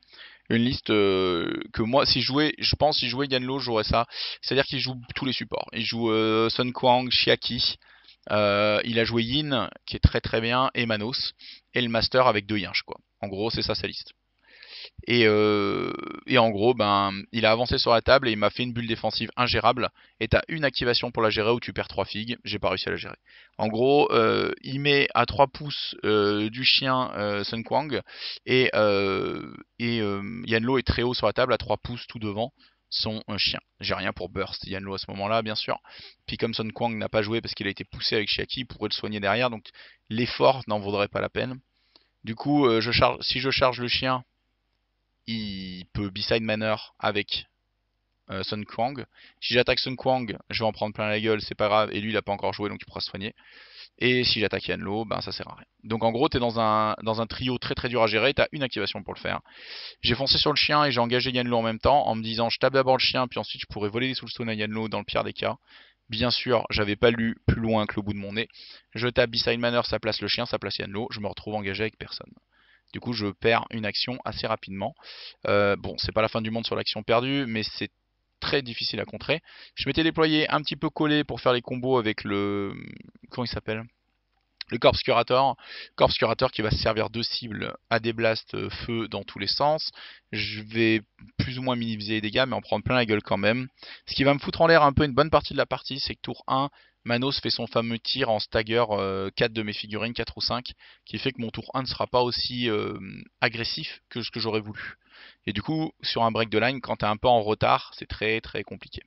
Speaker 1: Une liste que moi, si je jouais, je pense, si je jouais Yanlo, je jouerais ça. C'est-à-dire qu'il joue tous les supports. Il joue Sun Kwang, Shiaki. Il a joué Yin, qui est très très bien, et Manos. Et le Master avec 2 Yinch, quoi. En gros, c'est ça sa liste. Et, euh, et en gros, ben, il a avancé sur la table et il m'a fait une bulle défensive ingérable. Et t'as une activation pour la gérer où tu perds 3 figues. J'ai pas réussi à la gérer. En gros, il met à 3 pouces du chien Sun Kwang. Et Yanlo est très haut sur la table à 3 pouces tout devant son chien. J'ai rien pour burst Yanlo à ce moment-là, bien sûr. Puis comme Sun Kwang n'a pas joué parce qu'il a été poussé avec Shiaki, il pourrait le soigner derrière. Donc l'effort n'en vaudrait pas la peine. Du coup, si je charge le chien, il peut B-side Manor avec Sun Kwang. Si j'attaque Sun Kwang, je vais en prendre plein la gueule, c'est pas grave, et lui il a pas encore joué donc il pourra se soigner. Et si j'attaque Yanlo, ben ça sert à rien. Donc en gros, t'es dans un trio très très dur à gérer, t'as une activation pour le faire. J'ai foncé sur le chien et j'ai engagé Yanlo en même temps en me disant je tape d'abord le chien, puis ensuite je pourrais voler des soulstones à Yanlo dans le pire des cas. Bien sûr, j'avais pas lu plus loin que le bout de mon nez. Je tape B-side Manor, ça place le chien, ça place Yanlo, je me retrouve engagé avec personne. Du coup, je perds une action assez rapidement. Bon, c'est pas la fin du monde sur l'action perdue, mais c'est très difficile à contrer. Je m'étais déployé un petit peu collé pour faire les combos avec le... Comment il s'appelle? Le Corpse Curator. Corpse Curator qui va se servir de cible à des blasts feu dans tous les sens. Je vais plus ou moins minimiser les dégâts, mais en prendre plein la gueule quand même. Ce qui va me foutre en l'air un peu une bonne partie de la partie, c'est que tour 1, Manos fait son fameux tir en stagger 4 de mes figurines, 4 ou 5, qui fait que mon tour 1 ne sera pas aussi agressif que ce que j'aurais voulu. Et du coup, sur un break de line, quand tu es un peu en retard, c'est très très compliqué.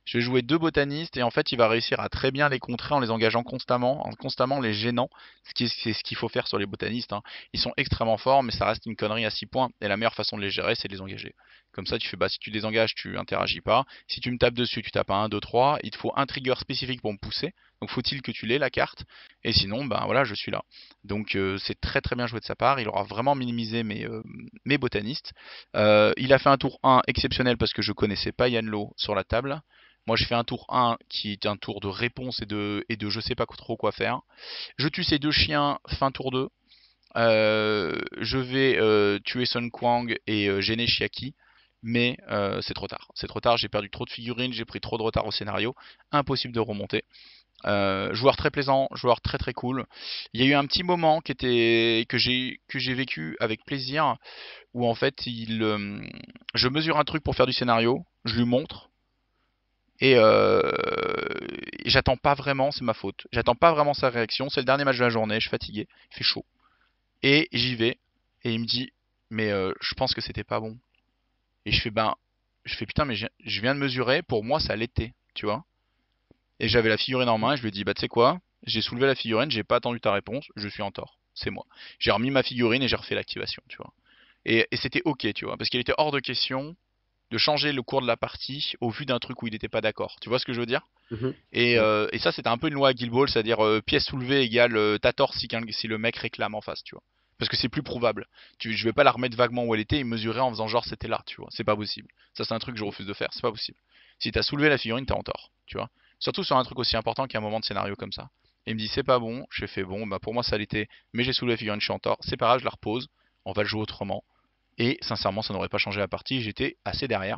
Speaker 1: Je vais jouer 2 botanistes et en fait il va réussir à très bien les contrer en les engageant constamment, en constamment les gênant, c'est ce qu'il faut faire sur les botanistes. Hein. Ils sont extrêmement forts mais ça reste une connerie à 6 points et la meilleure façon de les gérer c'est de les engager. Comme ça tu fais bah si tu désengages tu interagis pas, si tu me tapes dessus tu tapes à 1, 2, 3, il te faut un trigger spécifique pour me pousser, donc faut-il que tu l'aies la carte, et sinon ben voilà je suis là. Donc c'est très très bien joué de sa part, il aura vraiment minimisé mes botanistes. Il a fait un tour 1 exceptionnel parce que je connaissais pas Yanlo sur la table. Moi, je fais un tour 1 qui est un tour de réponse et de je sais pas trop quoi faire. Je tue ces 2 chiens fin tour 2. Je vais tuer Sun Kwang et gêner Shiaki. Mais c'est trop tard. C'est trop tard, j'ai perdu trop de figurines, j'ai pris trop de retard au scénario. Impossible de remonter. Joueur très plaisant, joueur très très cool. Il y a eu un petit moment que j'ai vécu avec plaisir où en fait je mesure un truc pour faire du scénario, je lui montre, et j'attends pas vraiment, c'est ma faute. J'attends pas vraiment sa réaction. C'est le dernier match de la journée, je suis fatigué, il fait chaud. Et j'y vais, et il me dit, mais je pense que c'était pas bon. Et je fais putain, mais je viens de mesurer, pour moi ça l'était, tu vois. Et j'avais la figurine en main, et je lui ai dit, bah tu sais quoi, j'ai soulevé la figurine, j'ai pas attendu ta réponse, je suis en tort, c'est moi. J'ai remis ma figurine et j'ai refait l'activation, tu vois. Et c'était ok, tu vois, parce qu'il était hors de question de changer le cours de la partie au vu d'un truc où il n'était pas d'accord. Tu vois ce que je veux dire?
Speaker 2: Mhm. Ouais.
Speaker 1: Et ça, c'était un peu une loi à Guild Ball, c'est-à-dire pièce soulevée égale t'as tort si le mec réclame en face, tu vois. Parce que c'est plus probable. Je vais pas la remettre vaguement où elle était et mesurer en faisant genre c'était là, tu vois. C'est pas possible. Ça, c'est un truc que je refuse de faire, c'est pas possible. Si t'as soulevé la figurine, t'es en tort, tu vois. Surtout sur un truc aussi important qu'un moment de scénario comme ça. Et il me dit c'est pas bon, j'ai fait bon, bah pour moi ça l'était, mais j'ai soulevé la figurine, je suis en tort. C'est pas grave, je la repose, on va le jouer autrement. Et sincèrement, ça n'aurait pas changé la partie, j'étais assez derrière.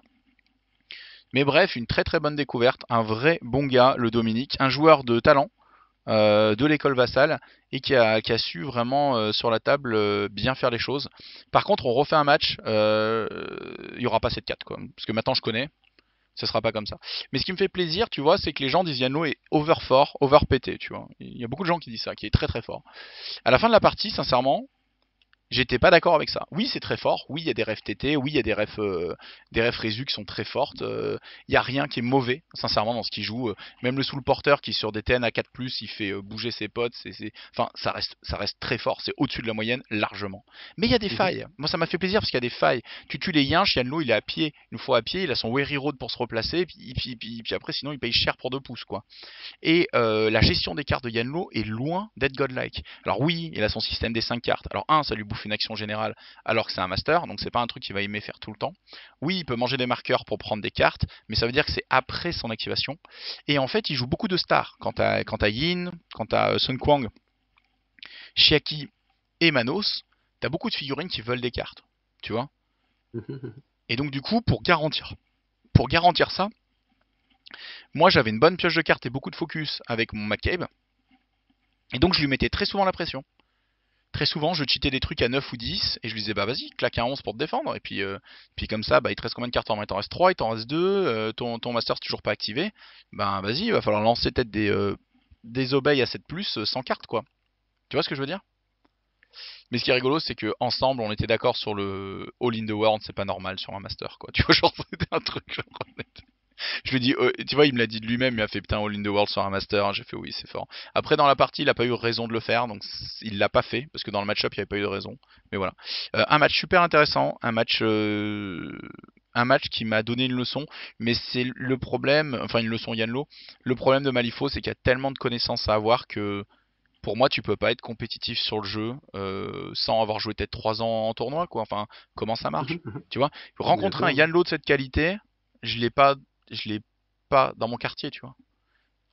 Speaker 1: Mais bref, une très très bonne découverte, un vrai bon gars, le Dominique, un joueur de talent, de l'école Vassal et qui a su vraiment sur la table bien faire les choses. Par contre, on refait un match, il n'y aura pas 7-4 quoi, parce que maintenant je connais, ce sera pas comme ça. Mais ce qui me fait plaisir, tu vois, c'est que les gens disent Yanlo est over fort, over pété, tu vois. Il y a beaucoup de gens qui disent ça, qui est très très fort. À la fin de la partie, sincèrement, j'étais pas d'accord avec ça. Oui, c'est très fort. Oui, il y a des refs TT. Oui, il y a des refs Résu qui sont très fortes. Il y a rien qui est mauvais, sincèrement, dans ce qu'il joue. Même le soul porter qui sur des TN à 4+, il fait bouger ses potes. Enfin, ça reste très fort. C'est au-dessus de la moyenne, largement. Mais il y a des
Speaker 2: Mhm.
Speaker 1: failles. Moi, ça m'a fait plaisir parce qu'il y a des failles. Tu tues les yinches, Yanlo, il est à pied. Une fois à pied, il a son Weary Road pour se replacer. Puis après, sinon, il paye cher pour 2 pouces, quoi. Et la gestion des cartes de Yanlo est loin d'être godlike. Alors oui, il a son système des 5 cartes. Alors ça lui bouffe une action générale alors que c'est un master, donc c'est pas un truc qu'il va aimer faire tout le temps. Oui, il peut manger des marqueurs pour prendre des cartes, mais ça veut dire que c'est après son activation. Et en fait, il joue beaucoup de stars. Quand t'as Yin, quand t'as Sun Kwang, Shiaki et Manos, t'as beaucoup de figurines qui veulent des cartes. Tu vois.
Speaker 2: Mhm.
Speaker 1: Et donc du coup, pour garantir ça, moi j'avais une bonne pioche de cartes et beaucoup de focus avec mon McCabe. Et donc je lui mettais très souvent la pression. Très souvent, je cheatais des trucs à 9 ou 10 et je lui disais bah vas-y, claque un 11 pour te défendre. Et puis comme ça, bah, il te reste combien de cartes en main? Il t'en reste 3, il t'en reste 2, ton master c'est toujours pas activé. Ben vas-y, il va falloir lancer peut-être des obéis à 7+, sans cartes quoi. Tu vois ce que je veux dire? Mais ce qui est rigolo, c'est que ensemble, on était d'accord sur le All in the World, c'est pas normal sur un master quoi. Tu vois, genre c'était un truc. Genre, je lui ai dit, tu vois, il me l'a dit de lui-même, il m'a fait putain All in the World sur un master, hein. J'ai fait oui, c'est fort. Après, dans la partie, il a pas eu raison de le faire, donc il l'a pas fait, parce que dans le match-up, il n'y avait pas eu de raison. Mais voilà. Un match super intéressant, un match qui m'a donné une leçon, mais c'est le problème, enfin une leçon Yanlo, le problème de Malifaux, c'est qu'il y a tellement de connaissances à avoir que pour moi, tu peux pas être compétitif sur le jeu sans avoir joué peut-être 3 ans en tournoi, quoi. Enfin, comment ça marche?
Speaker 2: Mhm.
Speaker 1: Tu vois? Rencontrer un
Speaker 2: Exactement.
Speaker 1: Yanlo de cette qualité, je l'ai pas, je l'ai pas dans mon quartier, tu vois.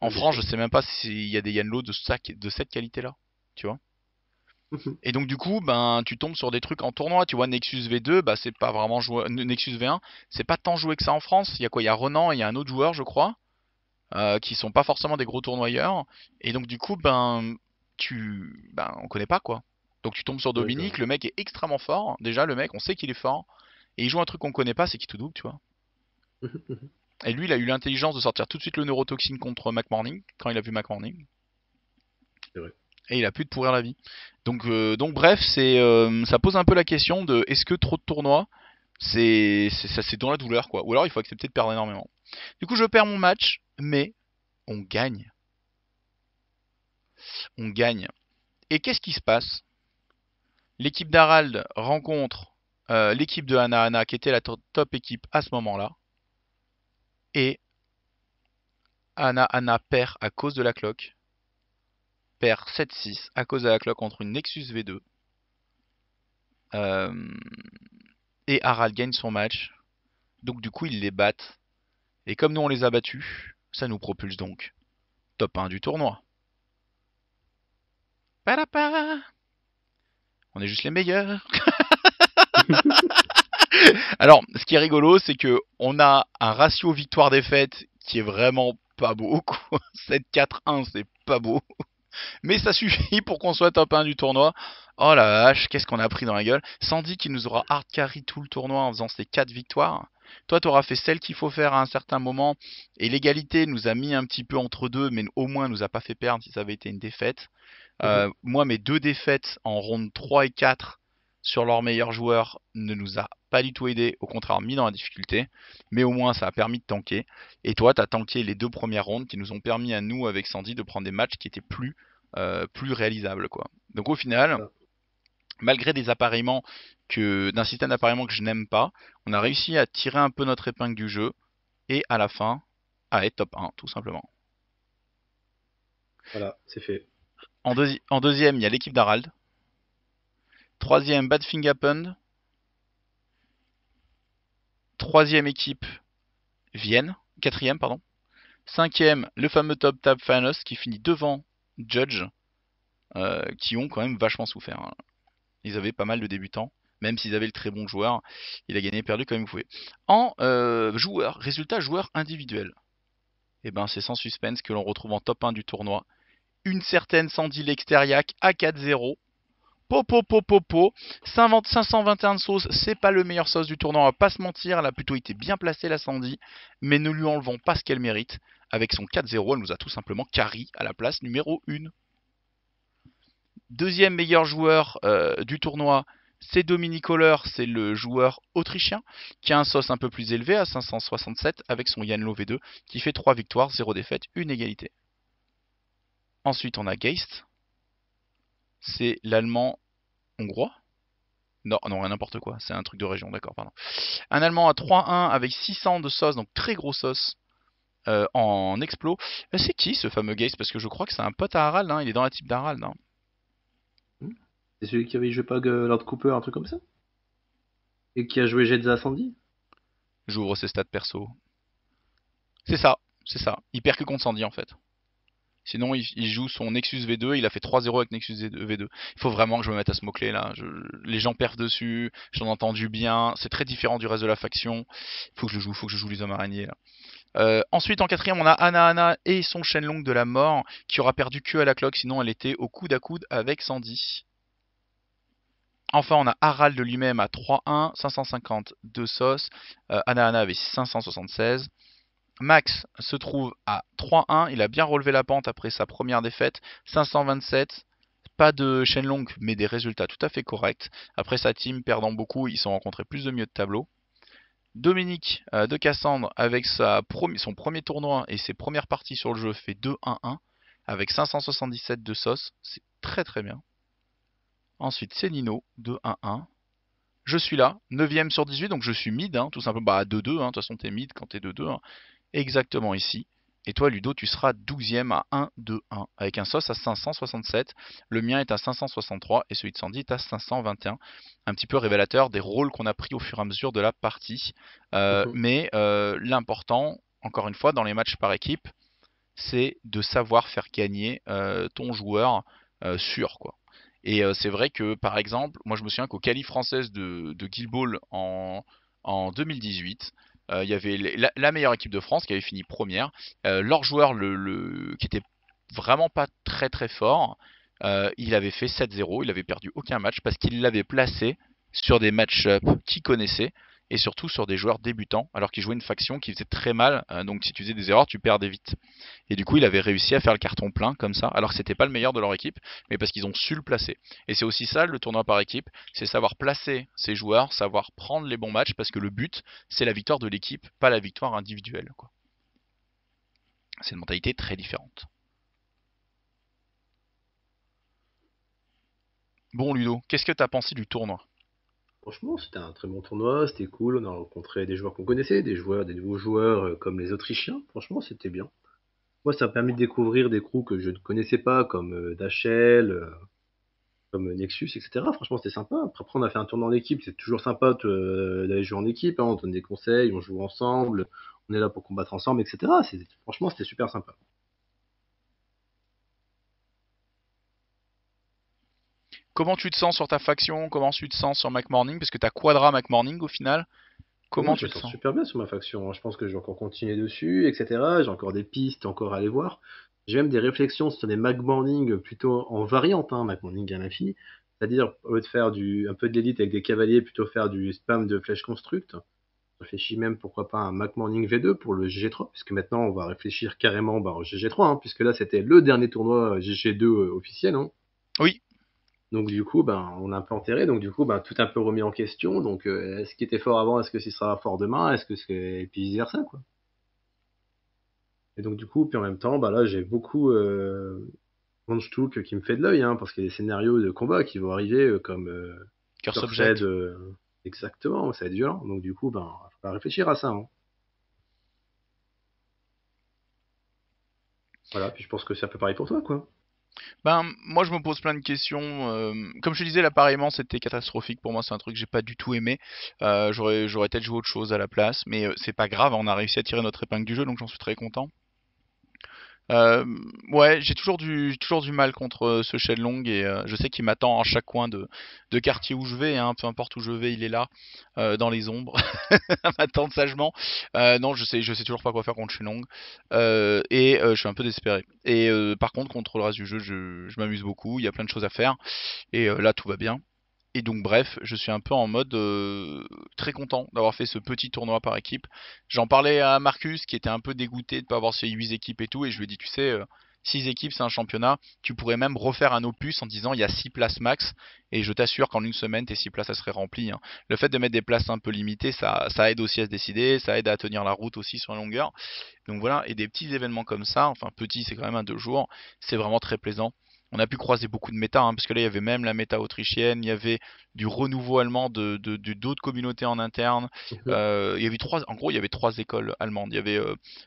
Speaker 1: En
Speaker 2: Ouais, bien
Speaker 1: France, je
Speaker 2: sûr.
Speaker 1: sais même pas s'il y a des Yanlo de cette qualité-là, tu vois.
Speaker 2: Mhm.
Speaker 1: Et donc du coup, ben tu tombes sur des trucs en tournoi, tu vois, Nexus V2, bah c'est pas vraiment joué, Nexus V1, c'est pas tant joué que ça en France. Il y a quoi? Il y a Renan et il y a un autre joueur, je crois, qui sont pas forcément des gros tournoyeurs. Et donc du coup, on connaît pas quoi. Donc tu tombes sur
Speaker 2: Ouais, c'est
Speaker 1: Dominique,
Speaker 2: vrai.
Speaker 1: le mec est extrêmement fort. Déjà, le mec, on sait qu'il est fort. Et il joue un truc qu'on connaît pas, c'est qui tout double, tu vois.
Speaker 2: Mhm. Mhm.
Speaker 1: Et lui, il a eu l'intelligence de sortir tout de suite le neurotoxine contre McMorning, quand il a vu McMorning.
Speaker 2: C'est vrai.
Speaker 1: Et il a pu de pourrir la vie. Donc bref, ça pose un peu la question de est-ce que trop de tournois, c'est dans la douleur, quoi. Ou alors il faut accepter de perdre énormément. Du coup, je perds mon match, mais on gagne. On gagne. Et qu'est-ce qui se passe? L'équipe d'Harald rencontre l'équipe de Hana Hana, qui était la top équipe à ce moment-là. Et Hana Hana perd à cause de la cloque. Perd 7-6 à cause de la cloque contre une Nexus V2. Euh, et Harald gagne son match. Donc du coup, ils les battent. Et comme nous, on les a battus, ça nous propulse donc top 1 du tournoi. Palapa, on est juste les meilleurs. Alors, ce qui est rigolo, c'est que on a un ratio victoire-défaite qui est vraiment pas beau, quoi. 7-4-1, c'est pas beau. Mais ça suffit pour qu'on soit top 1 du tournoi. Oh la vache, qu'est-ce qu'on a pris dans la gueule. Sandy qui nous aura hard carry tout le tournoi en faisant ses 4 victoires. Toi, t'auras fait celle qu'il faut faire à un certain moment. Et l'égalité nous a mis un petit peu entre deux, mais au moins nous a pas fait perdre si ça avait été une défaite.
Speaker 2: Mhm.
Speaker 1: Moi, mes 2 défaites en ronde 3 et 4 sur leurs meilleurs joueurs ne nous a pas du tout aidé, au contraire mis dans la difficulté, mais au moins ça a permis de tanker. Et toi, tu as tanké les 2 premières rondes qui nous ont permis à nous, avec Sandy, de prendre des matchs qui étaient plus réalisables, quoi. Donc au final,
Speaker 2: Ça.
Speaker 1: malgré des appareillements d'un système d'appareillement que je n'aime pas, on a réussi à tirer un peu notre épingle du jeu et à la fin à être top 1, tout simplement.
Speaker 2: Voilà, c'est fait.
Speaker 1: En deuxième, il y a l'équipe d'Harald. Troisième, Badfing Happened. Troisième équipe, Vienne. Quatrième, pardon. Cinquième, le fameux Top Tab Finals qui finit devant Judge, qui ont quand même vachement souffert, hein. Ils avaient pas mal de débutants, même s'ils avaient le très bon joueur. Il a gagné, perdu comme vous pouvez. En résultat joueur individuel. Et ben c'est sans suspense que l'on retrouve en top 1 du tournoi une certaine Sandy Lexteriac à 4-0. Popo popo 521 de sauce, c'est pas le meilleur sauce du tournoi, on va pas se mentir, elle a plutôt été bien placée la Sandy, mais ne lui enlevons pas ce qu'elle mérite. Avec son 4-0, elle nous a tout simplement carry à la place numéro 1. Deuxième meilleur joueur du tournoi, c'est Dominic Holler, c'est le joueur autrichien, qui a un sauce un peu plus élevé à 567 avec son Yanlo V2, qui fait 3 victoires, 0 défaite, 1 égalité. Ensuite, on a Geist, c'est l'allemand hongrois. Non, non, n'importe quoi, c'est un truc de région, d'accord, pardon. Un allemand à 3-1 avec 600 de sauce, donc très gros sauce en explo. C'est qui ce fameux Geist? Parce que je crois que c'est un pote à Harald, hein, il est dans la type d'Harald. Hein.
Speaker 2: C'est celui qui avait joué pas Lord Cooper, un truc comme ça? Et qui a joué Jetza Sandy?
Speaker 1: J'ouvre ses stats perso. C'est ça, c'est ça. Il perd que contre Sandy en fait. Sinon, il joue son Nexus V2, il a fait 3-0 avec Nexus V2. Il faut vraiment que je me mette à ce mot-clé là. Les gens perfent dessus, j'en ai entendu bien. C'est très différent du reste de la faction. Faut que je joue les hommes araignées là. Ensuite, en quatrième, on a Ana et son Shenlong de la mort, qui aura perdu que à la cloque, sinon elle était au coude à coude avec Sandy. Enfin, on a Harald de lui-même à 3-1, 550 de sauce. Ana avait 576. Max se trouve à 3-1, il a bien relevé la pente après sa première défaite, 527, pas de Shenlong mais des résultats tout à fait corrects. Après sa team perdant beaucoup, ils se sont rencontrés plus de mieux de tableau. Dominique de Cassandre avec son premier tournoi et ses premières parties sur le jeu fait 2-1-1 avec 577 de sauce, c'est très très bien. Ensuite c'est Nino, 2-1-1. Je suis là, 9ème sur 18, donc je suis mid, hein, tout simplement, bah 2-2, hein, de toute façon t'es mid quand t'es 2-2. Hein. Exactement ici. Et toi, Ludo, tu seras 12ème à 1-2-1, avec un sauce à 567. Le mien est à 563 et celui de Sandy est à 521. Un petit peu révélateur des rôles qu'on a pris au fur et à mesure de la partie. Mais l'important, encore une fois, dans les matchs par équipe, c'est de savoir faire gagner ton joueur sûr, quoi. Et c'est vrai que, par exemple, moi je me souviens qu'au quali française de Guild Ball en 2018, il y avait la meilleure équipe de France qui avait fini première. Leur joueur, qui était vraiment pas très très fort, il avait fait 7-0, il avait perdu aucun match parce qu'il l'avait placé sur des match-up qu'il connaissait et surtout sur des joueurs débutants alors qu'il jouait une faction qui faisait très mal. Donc si tu faisais des erreurs, tu perdais vite. Et du coup, il avait réussi à faire le carton plein comme ça, alors que c'était pas le meilleur de leur équipe, mais parce qu'ils ont su le placer. Et c'est aussi ça le tournoi par équipe, c'est savoir placer ses joueurs, savoir prendre les bons matchs, parce que le but, c'est la victoire de l'équipe, pas la victoire individuelle, quoi. C'est une mentalité très différente. Bon Ludo, qu'est-ce que t'as pensé du tournoi?
Speaker 2: Franchement, c'était un très bon tournoi, c'était cool, on a rencontré des joueurs qu'on connaissait, des nouveaux joueurs comme les Autrichiens, franchement c'était bien. Moi ça m'a permis de découvrir des crews que je ne connaissais pas, comme Dachel, comme Nexus, etc. Franchement c'était sympa. Après on a fait un tournoi en équipe, c'est toujours sympa d'aller jouer en équipe, hein, on donne des conseils, on joue ensemble, on est là pour combattre ensemble, etc. Franchement c'était super sympa.
Speaker 1: Comment tu te sens sur ta faction? Comment tu te sens sur McMorning? Parce que t'as Quadra McMorning au final.
Speaker 2: Moi
Speaker 1: Comment
Speaker 2: je
Speaker 1: tu
Speaker 2: me
Speaker 1: te
Speaker 2: sens
Speaker 1: sens?
Speaker 2: super bien sur ma faction, hein. Je pense que je vais encore continuer dessus, etc. J'ai encore des pistes encore à aller voir. J'ai même des réflexions sur des Mag Morning plutôt en variante, hein, Mag Morning à l'infini. C'est-à-dire, au lieu de faire un peu de l'élite avec des cavaliers, plutôt faire du spam de flèches construct. Je réfléchis même pourquoi pas un Mag Morning V2 pour le GG3, puisque maintenant on va réfléchir carrément au GG3, hein, puisque là c'était le dernier tournoi GG2 officiel, hein.
Speaker 1: Oui.
Speaker 2: Donc du coup, on a un peu enterré, donc du coup, tout un peu remis en question. Donc, est-ce qu'il était fort avant, est-ce que ce sera fort demain, est-ce que c'est et puis vice versa, quoi. Et donc du coup, puis en même temps, là, j'ai beaucoup Mondstuck qui me fait de l'œil, hein, parce qu'il y a des scénarios de combat qui vont arriver comme
Speaker 1: Curse
Speaker 2: Cursed,
Speaker 1: Object.
Speaker 2: exactement, ça va être violent. Donc du coup, il faut réfléchir à ça, hein. Voilà, puis je pense que c'est un peu pareil pour toi, quoi.
Speaker 1: Ben, moi je me pose plein de questions. Comme je te disais, l'appareillement c'était catastrophique pour moi, c'est un truc que j'ai pas du tout aimé. J'aurais peut-être joué autre chose à la place, mais c'est pas grave, on a réussi à tirer notre épingle du jeu, donc j'en suis très content. Euh, ouais, j'ai toujours du mal contre ce Shenlong et je sais qu'il m'attend à chaque coin de quartier où je vais, hein, peu importe où je vais, il est là, dans les ombres, à m'attendre sagement. Non, je sais toujours pas quoi faire contre Shenlong et je suis un peu désespéré. Et par contre, contre le reste du jeu, je m'amuse beaucoup, il y a plein de choses à faire et là tout va bien. Et donc bref, je suis un peu en mode très content d'avoir fait ce petit tournoi par équipe. J'en parlais à Marcus qui était un peu dégoûté de ne pas avoir ces 8 équipes et tout, et je lui ai dit, tu sais, 6 équipes c'est un championnat, tu pourrais même refaire un opus en disant il y a 6 places max, et je t'assure qu'en une semaine tes 6 places ça serait rempli, hein. Le fait de mettre des places un peu limitées, ça aide aussi à se décider, ça aide à tenir la route aussi sur la longueur. Donc voilà, et des petits événements comme ça, enfin petit c'est quand même un 2 jours, c'est vraiment très plaisant. On a pu croiser beaucoup de méta, hein, parce que là il y avait même la méta autrichienne, il y avait du renouveau allemand d'autres communautés en interne.
Speaker 2: Mhm.
Speaker 1: Il y avait en gros il y avait 3 écoles allemandes. Il y avait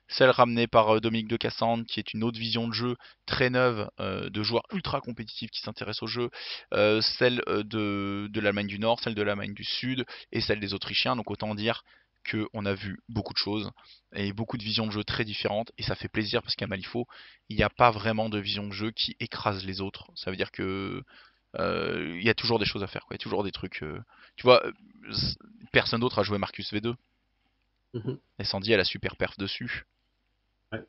Speaker 1: celle ramenée par Dominique de Cassandre, qui est une autre vision de jeu très neuve, de joueurs ultra compétitifs qui s'intéressent au jeu, celle de l'Allemagne du Nord, celle de l'Allemagne du Sud et celle des Autrichiens. Donc autant dire qu'on a vu beaucoup de choses et beaucoup de visions de jeu très différentes et ça fait plaisir parce qu'à Malifaux il n'y a pas vraiment de vision de jeu qui écrase les autres. Ça veut dire que il y a toujours des choses à faire, quoi. Il y a toujours des trucs. Tu vois, personne d'autre a joué Marcus V2
Speaker 2: Mhm.
Speaker 1: et Sandy a la super perf dessus.
Speaker 2: Ouais.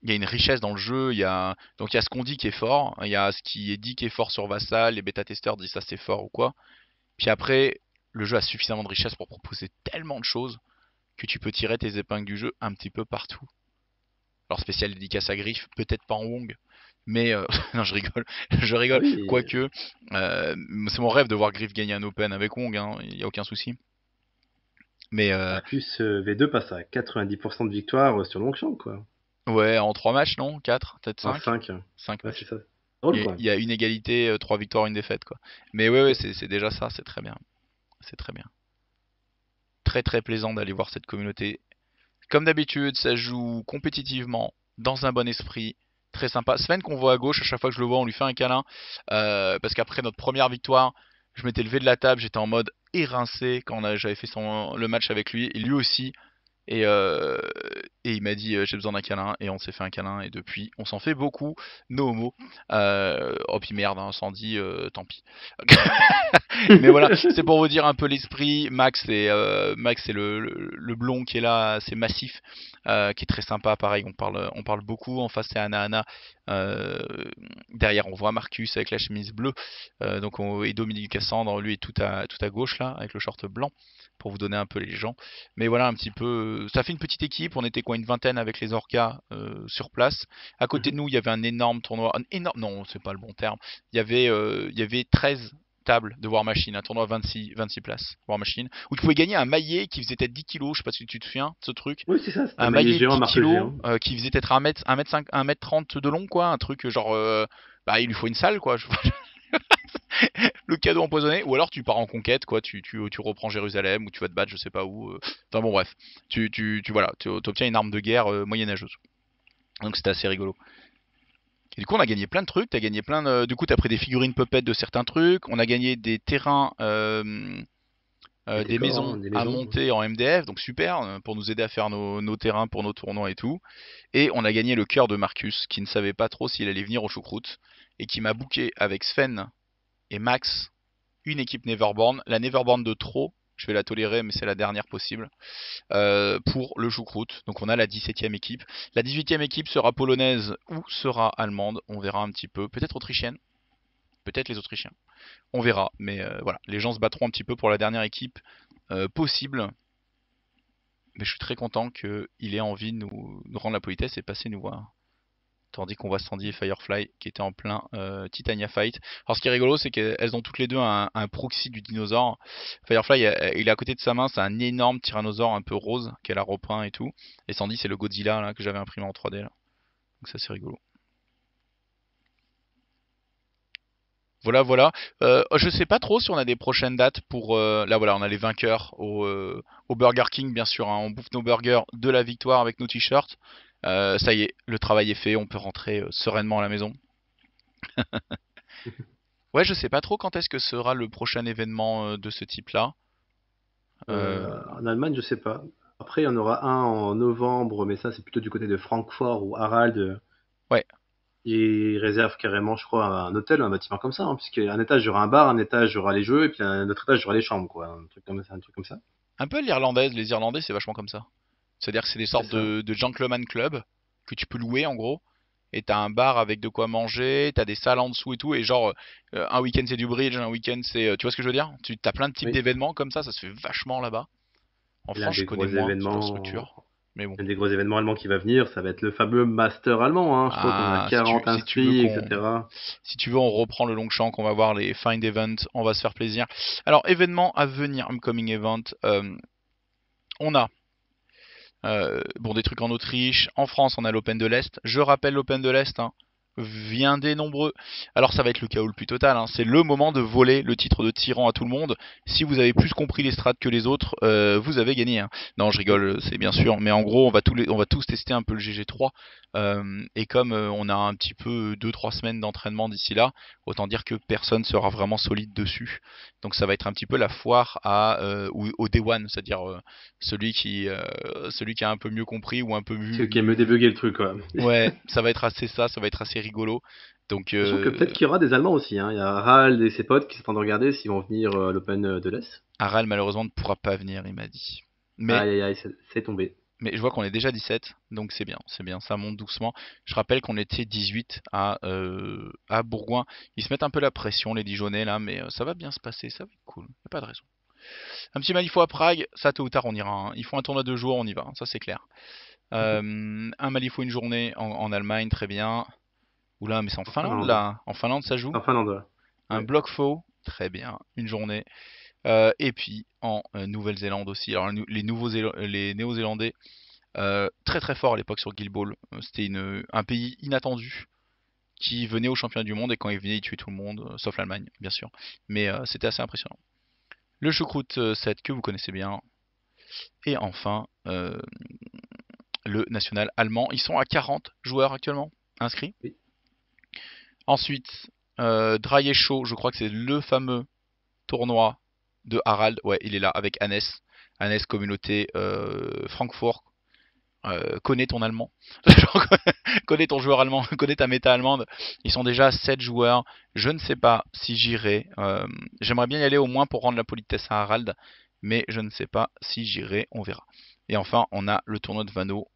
Speaker 1: Il y a une richesse dans le jeu, il y a ce qu'on dit qui est fort, il y a ce qui est dit qui est fort sur Vassal, les bêta-testeurs disent ça c'est fort ou quoi. Puis après, le jeu a suffisamment de richesse pour proposer tellement de choses que tu peux tirer tes épingles du jeu un petit peu partout. Alors spécial dédicace à Griff, peut-être pas en Wong, mais non je rigole, je
Speaker 2: Ah
Speaker 1: rigole.
Speaker 2: oui,
Speaker 1: Quoique, c'est mon rêve de voir Griff gagner un Open avec Wong, hein, il y a aucun souci. Mais
Speaker 2: Marcus V2 passe à 90% de victoire sur Longchamp, quoi.
Speaker 1: ouais, en 3 matchs, non? 4, peut-être
Speaker 2: En
Speaker 1: 5?
Speaker 2: 5.
Speaker 1: 5
Speaker 2: Ouais, c'est
Speaker 1: matchs.
Speaker 2: ça. Drôle,
Speaker 1: Il
Speaker 2: quoi.
Speaker 1: y a une égalité, 3 victoires, une défaite, quoi. Mais ouais, ouais,
Speaker 2: Ok.
Speaker 1: c'est déjà ça, c'est très bien. C'est très bien. Très très plaisant d'aller voir cette communauté. Comme d'habitude, ça joue compétitivement, dans un bon esprit, très sympa. Sven qu'on voit à gauche, à chaque fois que je le vois, on lui fait un câlin. Parce qu'après notre première victoire, je m'étais levé de la table, j'étais en mode érincé quand j'avais fait le match avec lui. Et lui aussi, et, euh, et il m'a dit j'ai besoin d'un câlin et on s'est fait un câlin et depuis on s'en fait beaucoup, no homo. Oh puis merde, hein, Sandy, tant pis. Mais voilà, c'est pour vous dire un peu l'esprit. Max c'est le blond qui est là, c'est massif, qui est très sympa. Pareil, on parle beaucoup. En face c'est Anna Anna. Euh, Derrière on voit Marcus avec la chemise bleue. Et Dominique Cassandre, lui est tout à gauche là avec le short blanc pour vous donner un peu les gens. Mais voilà un petit peu, ça fait une petite équipe, on était quoi une vingtaine avec les Orcas sur place. À côté de
Speaker 2: Mhm.
Speaker 1: nous, il y avait un énorme tournoi, un énorme, non, c'est pas le bon terme. Il y avait 13 tables de War Machine, un tournoi 26 places War Machine, où tu pouvais gagner un maillet qui faisait peut-être 10 kilos, je sais pas si tu te souviens de ce truc.
Speaker 2: Oui, c'est ça, c'était
Speaker 1: Un
Speaker 2: maillet
Speaker 1: maillet de
Speaker 2: géant,
Speaker 1: 10
Speaker 2: marque
Speaker 1: kilos
Speaker 2: géant.
Speaker 1: qui faisait peut-être 1 mètre 30 de long, quoi, un truc genre, bah il lui faut une salle, quoi. Le cadeau empoisonné, ou alors tu pars en conquête, quoi, tu reprends Jérusalem, ou tu vas te battre, je sais pas où. Enfin bon, bref, voilà, tu obtiens une arme de guerre moyenâgeuse. Donc c'était assez rigolo. Et du coup, on a gagné plein de trucs, t'as gagné plein de... Du coup, t'as pris des figurines puppet de certains trucs, on a gagné des terrains,
Speaker 2: Des
Speaker 1: des
Speaker 2: décors, hein,
Speaker 1: maisons
Speaker 2: des
Speaker 1: à
Speaker 2: maisons.
Speaker 1: monter en MDF, donc super, pour nous aider à faire nos terrains pour nos tournois et tout. Et on a gagné le cœur de Marcus, qui ne savait pas trop s'il allait venir au choucroute, et qui m'a booké avec Sven et Max une équipe Neverborn, la Neverborn de trop, je vais la tolérer, mais c'est la dernière possible, pour le choucroute. Donc on a la 17e équipe. La 18e équipe sera polonaise ou sera allemande, on verra un petit peu. Peut-être autrichienne, peut-être les Autrichiens. On verra, mais voilà, les gens se battront un petit peu pour la dernière équipe possible. Mais je suis très content qu'il ait envie de nous rendre la politesse et passer nous voir. Tandis qu'on voit Sandy et Firefly qui étaient en plein Titania Fight. Alors ce qui est rigolo, c'est qu'elles ont toutes les deux un proxy du dinosaure. Firefly, il est à côté de sa main, c'est un énorme tyrannosaure un peu rose qu'elle a repeint et tout. Et Sandy, c'est le Godzilla là, que j'avais imprimé en 3D là. Donc ça c'est rigolo. Voilà, voilà. Je sais pas trop si on a des prochaines dates pour... là voilà, on a les vainqueurs au Burger King bien sûr, hein. On bouffe nos burgers de la victoire avec nos t-shirts. Ça y est, le travail est fait, on peut rentrer sereinement à la maison. Ouais, je sais pas trop quand est-ce que sera le prochain événement de ce type-là. Euh,
Speaker 2: En Allemagne, je sais pas. Après, il y en aura un en novembre, mais ça, c'est plutôt du côté de Francfort où Harald
Speaker 1: Ouais.
Speaker 2: Ils réservent carrément, je crois, un hôtel, un bâtiment comme ça, hein, puisqu'un étage, il y aura un bar, un étage, il y aura les jeux, et puis un autre étage, il y aura les chambres, quoi. Un truc comme ça.
Speaker 1: Un peu l'irlandaise, les Irlandais, c'est vachement comme ça. C'est-à-dire que c'est des
Speaker 2: C'est
Speaker 1: sortes
Speaker 2: ça.
Speaker 1: de gentleman club que tu peux louer en gros. Et t'as un bar avec de quoi manger, t'as des salles en dessous et tout. Et genre, un week-end c'est du bridge, un week-end c'est. Tu vois ce que je veux dire? Tu as plein de types
Speaker 2: Oui.
Speaker 1: d'événements comme ça se fait vachement là-bas. En
Speaker 2: Et l'un
Speaker 1: France, je
Speaker 2: des
Speaker 1: connais
Speaker 2: gros
Speaker 1: moins cette
Speaker 2: événements,
Speaker 1: structure. Mais bon.
Speaker 2: l'un des gros événements allemands qui va venir, ça va être le fameux Master allemand, hein. Je crois qu'on a
Speaker 1: Ah,
Speaker 2: 40
Speaker 1: si tu veux
Speaker 2: inscrits, etc.
Speaker 1: si tu veux, on reprend le long champ, qu'on va voir les Find Event, on va se faire plaisir. Alors, événement à venir, Homecoming Event, on a bon, des trucs en Autriche. En France, on a l'Open de l'Est. Je rappelle l'Open de l'Est, hein. Viendez nombreux. Alors ça va être le chaos le plus total, hein. C'est le moment de voler le titre de tyran à tout le monde. Si vous avez plus compris les strats que les autres, vous avez gagné, hein. Non, je rigole, c'est bien sûr. Mais en gros, on va tous tester un peu le GG3. Et comme on a un petit peu 2-3 semaines d'entraînement d'ici là, autant dire que personne sera vraiment solide dessus. Donc ça va être un petit peu la foire au Day One, c'est-à-dire celui qui a un peu mieux compris ou un peu
Speaker 2: C'est qui aime débugger le truc, quoi.
Speaker 1: ouais, ça va être assez ça va être assez rigolo. Donc
Speaker 2: Sachant que peut-être qu'il y aura des Allemands aussi, hein. Il y a Harald et ses potes qui s'attendent à regarder s'ils vont venir à l'Open de l'Est.
Speaker 1: Aral malheureusement ne pourra pas venir, il m'a dit. Mais
Speaker 2: Aïe aïe aïe, c'est tombé.
Speaker 1: je vois qu'on est déjà 17, donc c'est bien, ça monte doucement. Je rappelle qu'on était 18 à Bourgoin. Ils se mettent un peu la pression les Dijonais là, mais ça va bien se passer, ça va être cool, y a pas de raison. Un petit Malifaux à Prague, ça tôt ou tard on ira, hein. Ils font un tournoi de jours, on y va, hein, ça c'est clair. Un Malifaux une journée en Allemagne, très bien. Oula, mais c'est en
Speaker 2: En
Speaker 1: Finlande
Speaker 2: Finlande.
Speaker 1: là. En Finlande ça joue.
Speaker 2: En Finlande,
Speaker 1: Un
Speaker 2: ouais.
Speaker 1: bloc faux, très bien, une journée. Et puis en Nouvelle-Zélande aussi. Alors les Néo-Zélandais, très très forts à l'époque sur Guild Ball. C'était un pays inattendu qui venait au championnat du monde et quand il venait il tuait tout le monde, sauf l'Allemagne bien sûr. Mais c'était assez impressionnant. Le choucroute 7 que vous connaissez bien. Et enfin le national allemand. Ils sont à 40 joueurs actuellement inscrits.
Speaker 2: Oui.
Speaker 1: Ensuite, Dry et Show, je crois que c'est le fameux tournoi de Harald. Ouais, il est là avec Hannes. Hannes, communauté Francfort. Connais ton allemand. Connais ton joueur allemand. Connais ta méta allemande. Ils sont déjà 7 joueurs. Je ne sais pas si j'irai. J'aimerais bien y aller au moins pour rendre la politesse à Harald. Mais je ne sais pas si j'irai. On verra. Et enfin, on a le tournoi de Vano,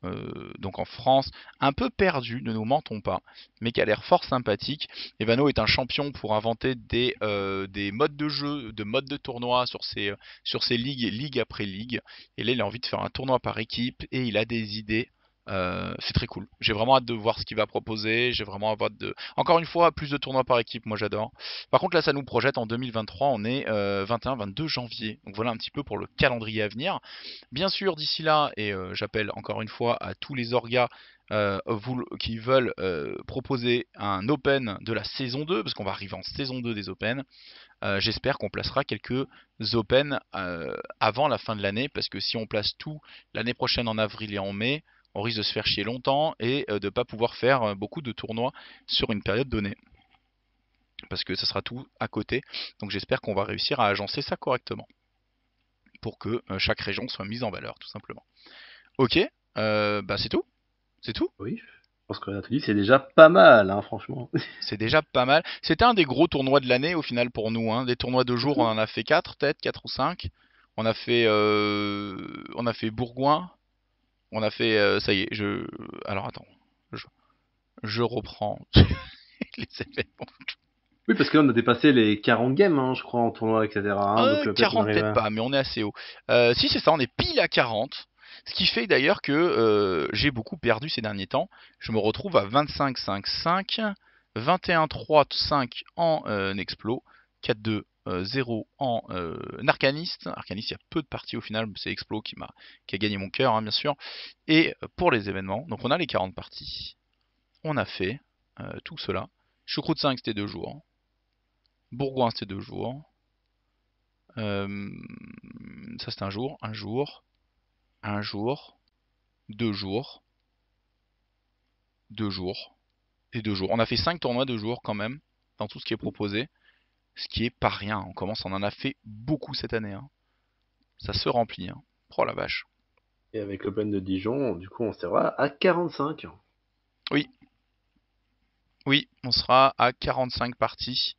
Speaker 1: donc en France, un peu perdu, ne nous mentons pas, mais qui a l'air fort sympathique. Et Vano est un champion pour inventer des modes de jeu, de modes de tournoi sur ses ligues, ligue après ligue. Et là, il a envie de faire un tournoi par équipe et il a des idées. C'est très cool. J'ai vraiment hâte de voir ce qu'il va proposer. J'ai vraiment hâte de. Encore une fois, plus de tournois par équipe, moi j'adore. Par contre, là, ça nous projette en 2023. On est 21-22 janvier. Donc voilà un petit peu pour le calendrier à venir. Bien sûr, d'ici là, et j'appelle encore une fois à tous les orgas qui veulent proposer un Open de la saison 2, parce qu'on va arriver en saison 2 des Open. J'espère qu'on placera quelques Open avant la fin de l'année, parce que si on place tout l'année prochaine en avril et en mai, on risque de se faire chier longtemps et de ne pas pouvoir faire beaucoup de tournois sur une période donnée. Parce que ça sera tout à côté. Donc j'espère qu'on va réussir à agencer ça correctement. Pour que chaque région soit mise en valeur, tout simplement. Ok, bah c'est tout. C'est tout.
Speaker 2: Oui. Je pense qu'on a tout dit, c'est déjà pas mal, hein, franchement.
Speaker 1: C'est déjà pas mal. C'était un des gros tournois de l'année au final pour nous, hein. Des tournois de jour, on en a fait 4 peut-être, 4 ou 5. On a fait Bourgoin. On a fait, ça y est, alors attends, je, je reprends les événements.
Speaker 2: Oui, parce que là, on a dépassé les 40 games, hein, je crois, en tournoi, etc., hein, donc peut-être on
Speaker 1: 40
Speaker 2: arrive
Speaker 1: peut-être
Speaker 2: à...
Speaker 1: pas, mais on est assez haut. Si c'est ça, on est pile à 40. Ce qui fait d'ailleurs que j'ai beaucoup perdu ces derniers temps. Je me retrouve à 25-5-5, 21-3-5 en Explo, 4-2 0 en Arcaniste. Arcaniste, il y a peu de parties au final, c'est Explo qui a gagné mon cœur, hein, bien sûr. Et pour les événements, donc on a les 40 parties. On a fait tout cela. Choucroute 5, c'était 2 jours. Bourgoin, c'était 2 jours. Euh, Ça c'est un jour, 2 jours, 2 jours et 2 jours. On a fait 5 tournois 2 jours quand même dans tout ce qui est proposé, ce qui est pas rien. On en a fait beaucoup cette année, hein. Ça se remplit, hein. Oh la vache.
Speaker 2: Et avec l'Open de Dijon, du coup, on sera à 45.
Speaker 1: Oui, Oui, on sera à 45 parties.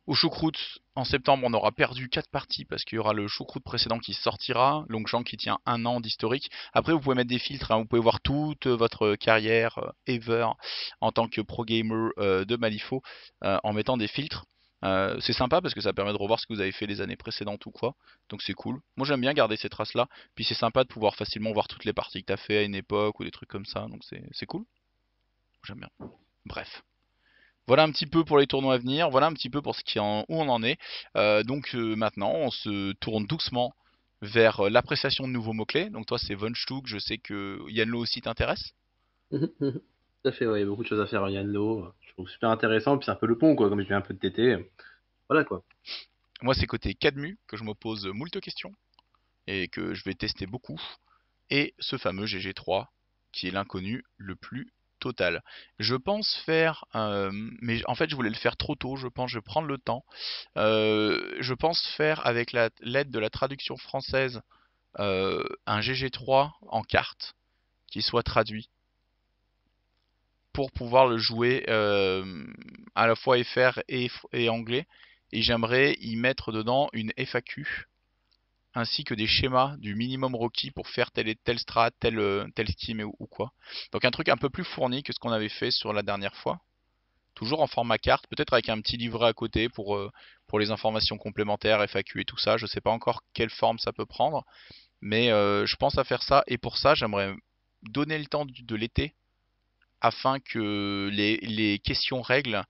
Speaker 1: Au choucroute, en septembre, on aura perdu 4 parties parce qu'il y aura le choucroute précédent qui sortira, Longchamp qui tient un an d'historique. Après, vous pouvez mettre des filtres, hein, vous pouvez voir toute votre carrière ever en tant que pro gamer de Malifaux en mettant des filtres. C'est sympa parce que ça permet de revoir ce que vous avez fait les années précédentes ou quoi. Donc c'est cool. Moi j'aime bien garder ces traces là. Puis c'est sympa de pouvoir facilement voir toutes les parties que tu as fait à une époque ou des trucs comme ça. Donc c'est cool. J'aime bien. Bref. Voilà un petit peu pour les tournois à venir, voilà un petit peu pour où on en est. Maintenant, on se tourne doucement vers l'appréciation de nouveaux mots-clés. Donc toi, c'est Von Stug, je sais que Yann Lo aussi t'intéresse.
Speaker 2: Tout à fait, ouais, il y a beaucoup de choses à faire en Yanlo. Je trouve super intéressant, puis c'est un peu le pont, quoi, comme je viens un peu de TT. Voilà, quoi.
Speaker 1: Moi, c'est côté Cadmu que je me pose moult questions et que je vais tester beaucoup. Et ce fameux GG3 qui est l'inconnu le plus total. Je pense faire, mais en fait je voulais le faire trop tôt, je pense, je vais prendre le temps. Je pense faire avec l'aide de la traduction française un GG3 en carte qui soit traduit pour pouvoir le jouer à la fois FR et anglais. Et j'aimerais y mettre dedans une FAQ ainsi que des schémas du minimum requis pour faire telle et telle strat, tel scheme ou quoi. Donc un truc un peu plus fourni que ce qu'on avait fait sur la dernière fois. Toujours en format carte, peut-être avec un petit livret à côté pour les informations complémentaires, FAQ et tout ça. Je sais pas encore quelle forme ça peut prendre, mais je pense à faire ça. Et pour ça, j'aimerais donner le temps de l'été afin que les questions règles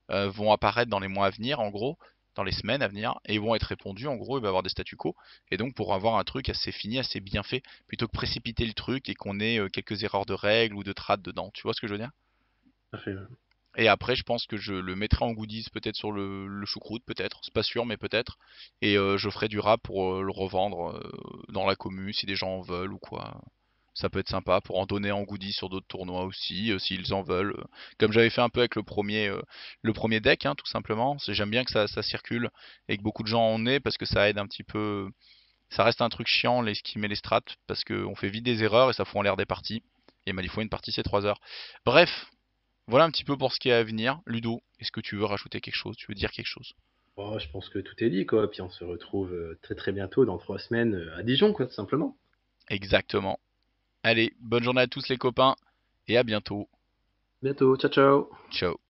Speaker 1: vont apparaître dans les mois à venir, en gros, dans les semaines à venir, et vont être répondues, en gros, il va y avoir des statu quo, et donc pour avoir un truc assez fini, assez bien fait, plutôt que précipiter le truc et qu'on ait quelques erreurs de règles ou de trad dedans, tu vois ce que je veux dire?
Speaker 2: Tout à fait, ouais.
Speaker 1: Et après, je pense que je le mettrai en goodies peut-être sur le choucroute, peut-être, c'est pas sûr, mais peut-être, et je ferai du rap pour le revendre dans la commu si des gens en veulent ou quoi. Ça peut être sympa pour en donner en goodie sur d'autres tournois aussi, s'ils en veulent. Comme j'avais fait un peu avec le premier deck, hein, tout simplement. J'aime bien que ça circule et que beaucoup de gens en aient parce que ça aide un petit peu. Ça reste un truc chiant, les skims et les strats, parce qu'on fait vite des erreurs et ça fout en l'air des parties. Et Malifaux, une partie, c'est 3 heures. Bref, voilà un petit peu pour ce qui est à venir. Ludo, est-ce que tu veux rajouter quelque chose? Tu veux dire quelque chose?
Speaker 2: Bon, je pense que tout est dit, quoi. Puis on se retrouve très très bientôt, dans 3 semaines, à Dijon, quoi, tout simplement.
Speaker 1: Exactement. Allez, bonne journée à tous les copains et à bientôt.
Speaker 2: Bientôt, ciao ciao!
Speaker 1: Ciao.